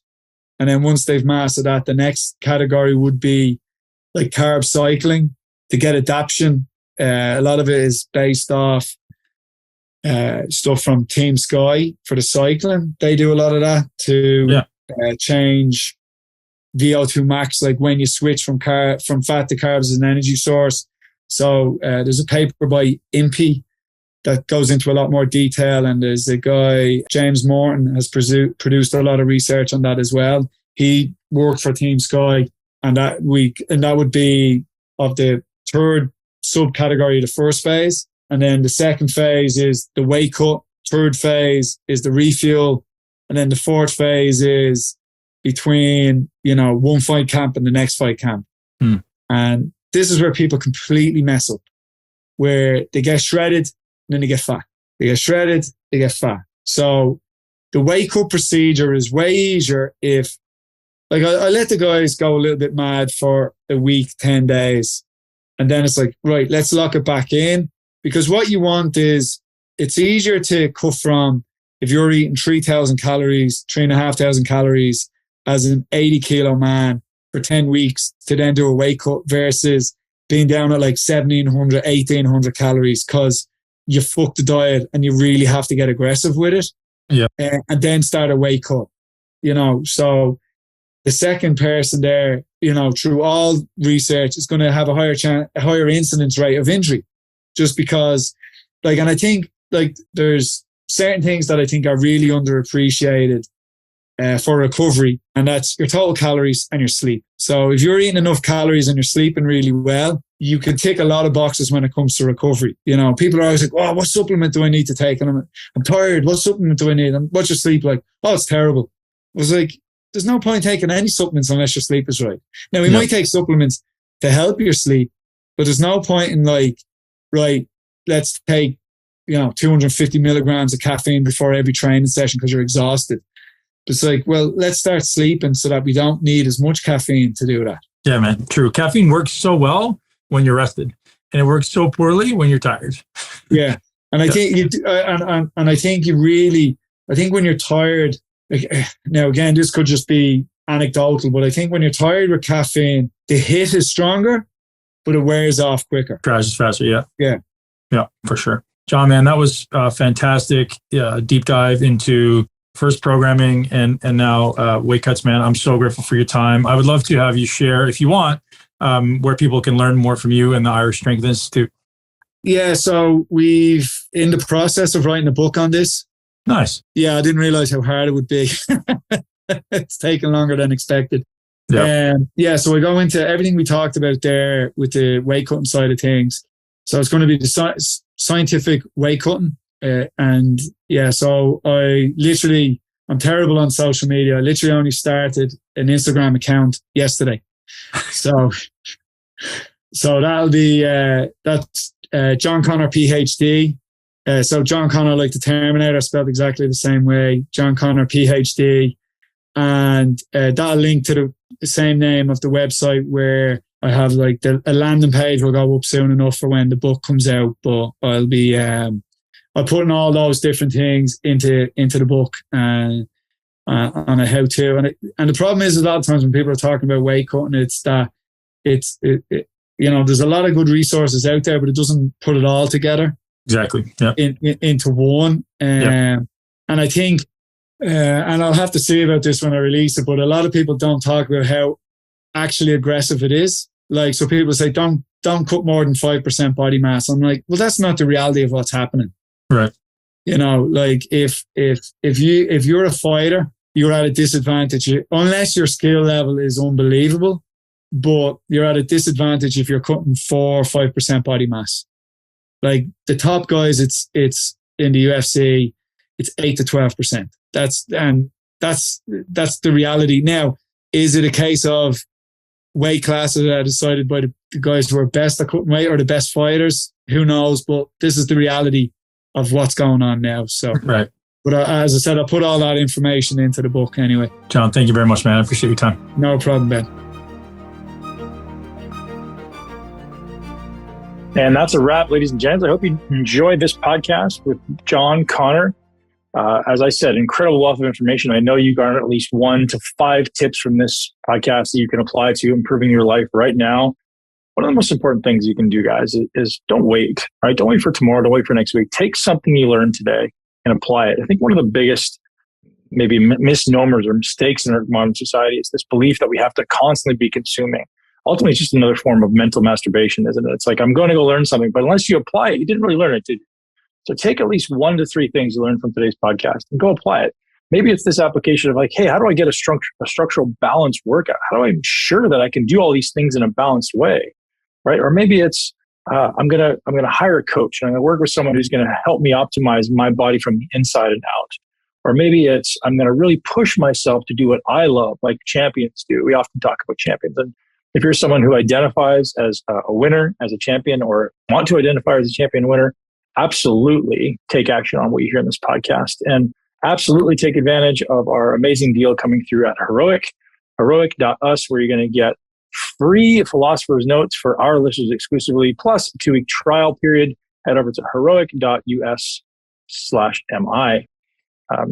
And then once they've mastered that, the next category would be like carb cycling to get adaptation. A lot of it is based off stuff from Team Sky for the cycling. They do a lot of that to change VO2 max, like when you switch from fat to carbs as an energy source. So there's a paper by Impey that goes into a lot more detail, and there's a guy, James Morton, has produced a lot of research on that as well. He worked for Team Sky, and that would be of the third subcategory, the first phase. And then the second phase is the weight cut. Third phase is the refuel. And then the fourth phase is between, you know, one fight camp and the next fight camp. And this is where people completely mess up, where they get shredded and then they get fat. They get shredded, they get fat. So the weight cut procedure is way easier if, like, I let the guys go a little bit mad for a week, 10 days. And then it's like, right, let's lock it back in. Because what you want is, it's easier to cut from, if you're eating 3,000 calories, 3,500 calories as an 80 kilo man for 10 weeks to then do a weight cut versus being down at like 1,700, 1,800 calories because you fuck the diet and you really have to get aggressive with it. Yeah. And then start a weight cut, you know. So the second person there, you know, through all research, is going to have a higher incidence rate of injury, just because, like, and I think like there's certain things that I think are really underappreciated for recovery, and that's your total calories and your sleep. So if you're eating enough calories and you're sleeping really well, you can tick a lot of boxes when it comes to recovery. You know, people are always like, oh, what supplement do I need to take? And I'm tired. What supplement do I need? And what's your sleep like? Oh, it's terrible. I was like, there's no point taking any supplements unless your sleep is right. Now, we might take supplements to help your sleep, but there's no point in like, right, let's take, you know, 250 milligrams of caffeine before every training session because you're exhausted. It's like, well, let's start sleeping so that we don't need as much caffeine to do that. Yeah, man. True. Caffeine works so well when you're rested, and it works so poorly when you're tired. Yeah. And I think I think when you're tired, like, now again, this could just be anecdotal, but I think when you're tired with caffeine, the hit is stronger, but it wears off quicker. Crashes faster. Yeah. Yeah. Yeah, for sure. John, man, that was fantastic. Deep dive into first programming and now weight cuts, man. I'm so grateful for your time. I would love to have you share, if you want, where people can learn more from you and the Irish Strength Institute. Yeah, so we've in the process of writing a book on this. Nice. Yeah, I didn't realize how hard it would be. It's taken longer than expected. Yeah, so I go into everything we talked about there with the weight cutting side of things. So it's going to be the scientific weight cutting. And yeah, so I'm terrible on social media. I literally only started an Instagram account yesterday. So that'll be, that's John Connor PhD. So John Connor, like the Terminator, spelled exactly the same way. John Connor PhD. And that'll link to the same name of the website where I have like a landing page will go up soon enough for when the book comes out. But I'll be I'm putting all those different things into the book on a how to. And the problem is a lot of times when people are talking about weight cutting, it's that it's there's a lot of good resources out there, but it doesn't put it all together. Exactly. Yeah. Into one. And I think, and I'll have to see about this when I release it, but a lot of people don't talk about how actually aggressive it is. Like, so people say, don't cut more than 5% body mass. I'm like, well, that's not the reality of what's happening. Right. Like if you're a fighter, you're at a disadvantage unless your skill level is unbelievable, but you're at a disadvantage if you're cutting 4 or 5% body mass. Like the top guys, it's in the UFC, it's 8 to 12%. That's the reality. Now, is it a case of weight classes that are decided by the guys who are best at cutting weight or the best fighters? Who knows? But this is the reality of what's going on now. So, right. But as I said, I'll put all that information into the book anyway. John, thank you very much, man. I appreciate your time. No problem, Ben. And that's a wrap, ladies and gents. I hope you enjoyed this podcast with John Connor. As I said, incredible wealth of information. I know you garnered at least 1 to 5 tips from this podcast that you can apply to improving your life right now. One of the most important things you can do, guys, is don't wait, right? Don't wait for tomorrow. Don't wait for next week. Take something you learned today and apply it. I think one of the biggest maybe misnomers or mistakes in our modern society is this belief that we have to constantly be consuming. Ultimately, it's just another form of mental masturbation, isn't it? It's like, I'm going to go learn something, but unless you apply it, you didn't really learn it, did you? So take at least 1 to 3 things you learned from today's podcast and go apply it. Maybe it's this application of like, hey, how do I get a structural balanced workout? How do I ensure that I can do all these things in a balanced way, right? Or maybe it's I'm gonna hire a coach and I'm gonna work with someone who's gonna help me optimize my body from the inside and out. Or maybe it's I'm gonna really push myself to do what I love, like champions do. We often talk about champions, and if you're someone who identifies as a winner, as a champion, or want to identify as a champion winner, absolutely take action on what you hear in this podcast, and absolutely take advantage of our amazing deal coming through at heroic.us, where you're going to get free philosopher's notes for our listeners exclusively, plus a 2-week trial period. Head over to heroic.us/mi.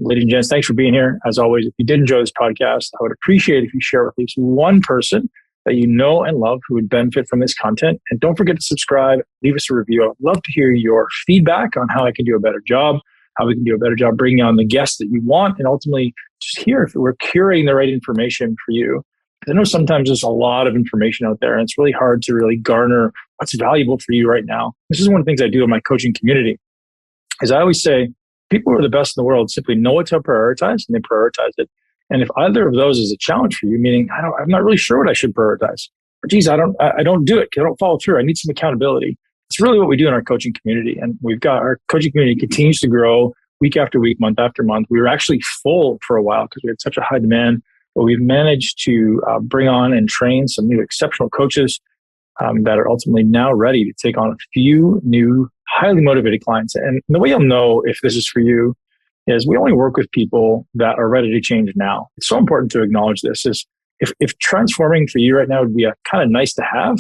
Ladies and gents, thanks for being here. As always, if you did enjoy this podcast, I would appreciate if you share with at least one person that you know and love who would benefit from this content. And don't forget to subscribe, leave us a review. I'd love to hear your feedback on how I can do a better job, how we can do a better job bringing on the guests that you want, and ultimately just hear if we're curating the right information for you. I know sometimes there's a lot of information out there, and it's really hard to really garner what's valuable for you right now. This is one of the things I do in my coaching community, is I always say, people who are the best in the world simply know what to prioritize, and they prioritize it. And if either of those is a challenge for you, meaning I'm not really sure what I should prioritize, or geez, I don't do it, I don't follow through, I need some accountability. It's really what we do in our coaching community. And we've got our coaching community continues to grow week after week, month after month. We were actually full for a while because we had such a high demand, but we've managed to bring on and train some new exceptional coaches that are ultimately now ready to take on a few new highly motivated clients. And the way you'll know if this is for you is we only work with people that are ready to change now. It's so important to acknowledge this. Is if transforming for you right now would be a kind of nice to have,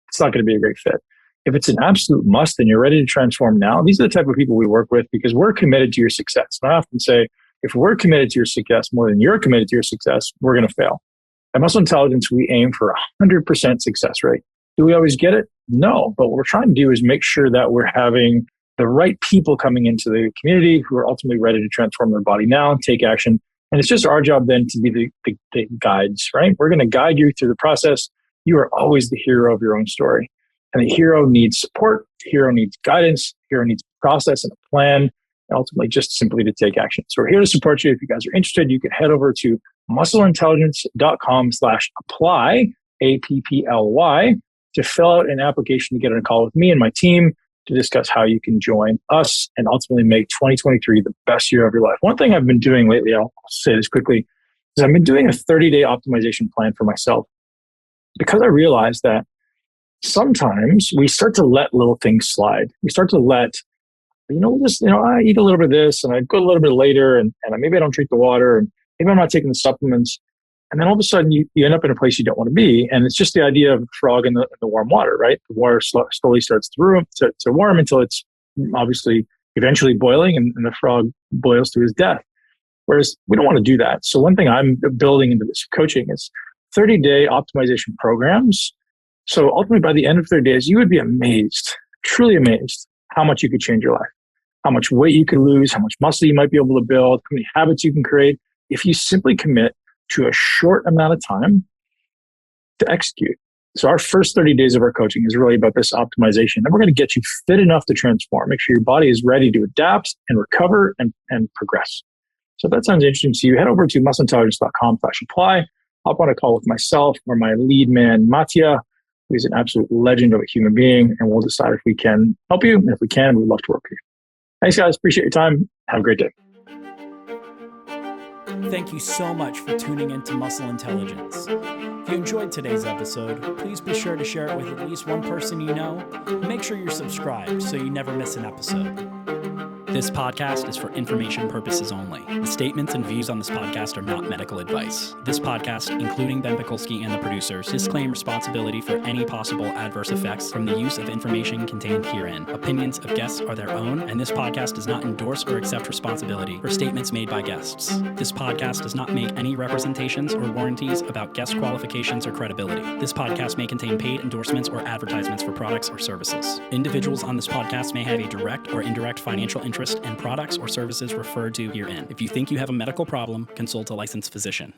it's not going to be a great fit. If it's an absolute must and you're ready to transform now, these are the type of people we work with because we're committed to your success. And I often say, if we're committed to your success more than you're committed to your success, we're going to fail. At Muscle Intelligence, we aim for 100% success rate. Do we always get it? No. But what we're trying to do is make sure that we're having the right people coming into the community who are ultimately ready to transform their body now and take action. And it's just our job then to be the guides, right? We're going to guide you through the process. You are always the hero of your own story. And the hero needs support. The hero needs guidance. The hero needs a process and a plan, and ultimately just simply to take action. So we're here to support you. If you guys are interested, you can head over to muscleintelligence.com/apply, APPLY, to fill out an application to get on a call with me and my team to discuss how you can join us and ultimately make 2023 the best year of your life. One thing I've been doing lately, I'll say this quickly, is I've been doing a 30-day optimization plan for myself, because I realized that sometimes we start to let little things slide. We start to let, I eat a little bit of this and I go a little bit later and maybe I don't drink the water and maybe I'm not taking the supplements. And then all of a sudden you end up in a place you don't want to be. And it's just the idea of the frog in the warm water, right? The water slowly starts to warm until it's obviously eventually boiling and the frog boils to his death. Whereas we don't want to do that. So one thing I'm building into this coaching is 30-day optimization programs. So ultimately by the end of 30 days, you would be amazed, truly amazed, how much you could change your life, how much weight you could lose, how much muscle you might be able to build, how many habits you can create if you simply commit to a short amount of time to execute. So our first 30 days of our coaching is really about this optimization. And we're going to get you fit enough to transform, make sure your body is ready to adapt and recover and progress. So if that sounds interesting to you, head over to muscleintelligence.com/apply. Hop on a call with myself or my lead man, Mattia, who's an absolute legend of a human being, and we'll decide if we can help you. And if we can, we'd love to work with you. Thanks, guys. Appreciate your time. Have a great day. Thank you so much for tuning into Muscle Intelligence. If you enjoyed today's episode, please be sure to share it with at least one person you know. Make sure you're subscribed so you never miss an episode. This podcast is for information purposes only. The statements and views on this podcast are not medical advice. This podcast, including Ben Pakulski and the producers, disclaim responsibility for any possible adverse effects from the use of information contained herein. Opinions of guests are their own, and this podcast does not endorse or accept responsibility for statements made by guests. This podcast does not make any representations or warranties about guest qualifications or credibility. This podcast may contain paid endorsements or advertisements for products or services. Individuals on this podcast may have a direct or indirect financial interest in products or services referred to herein. If you think you have a medical problem, consult a licensed physician.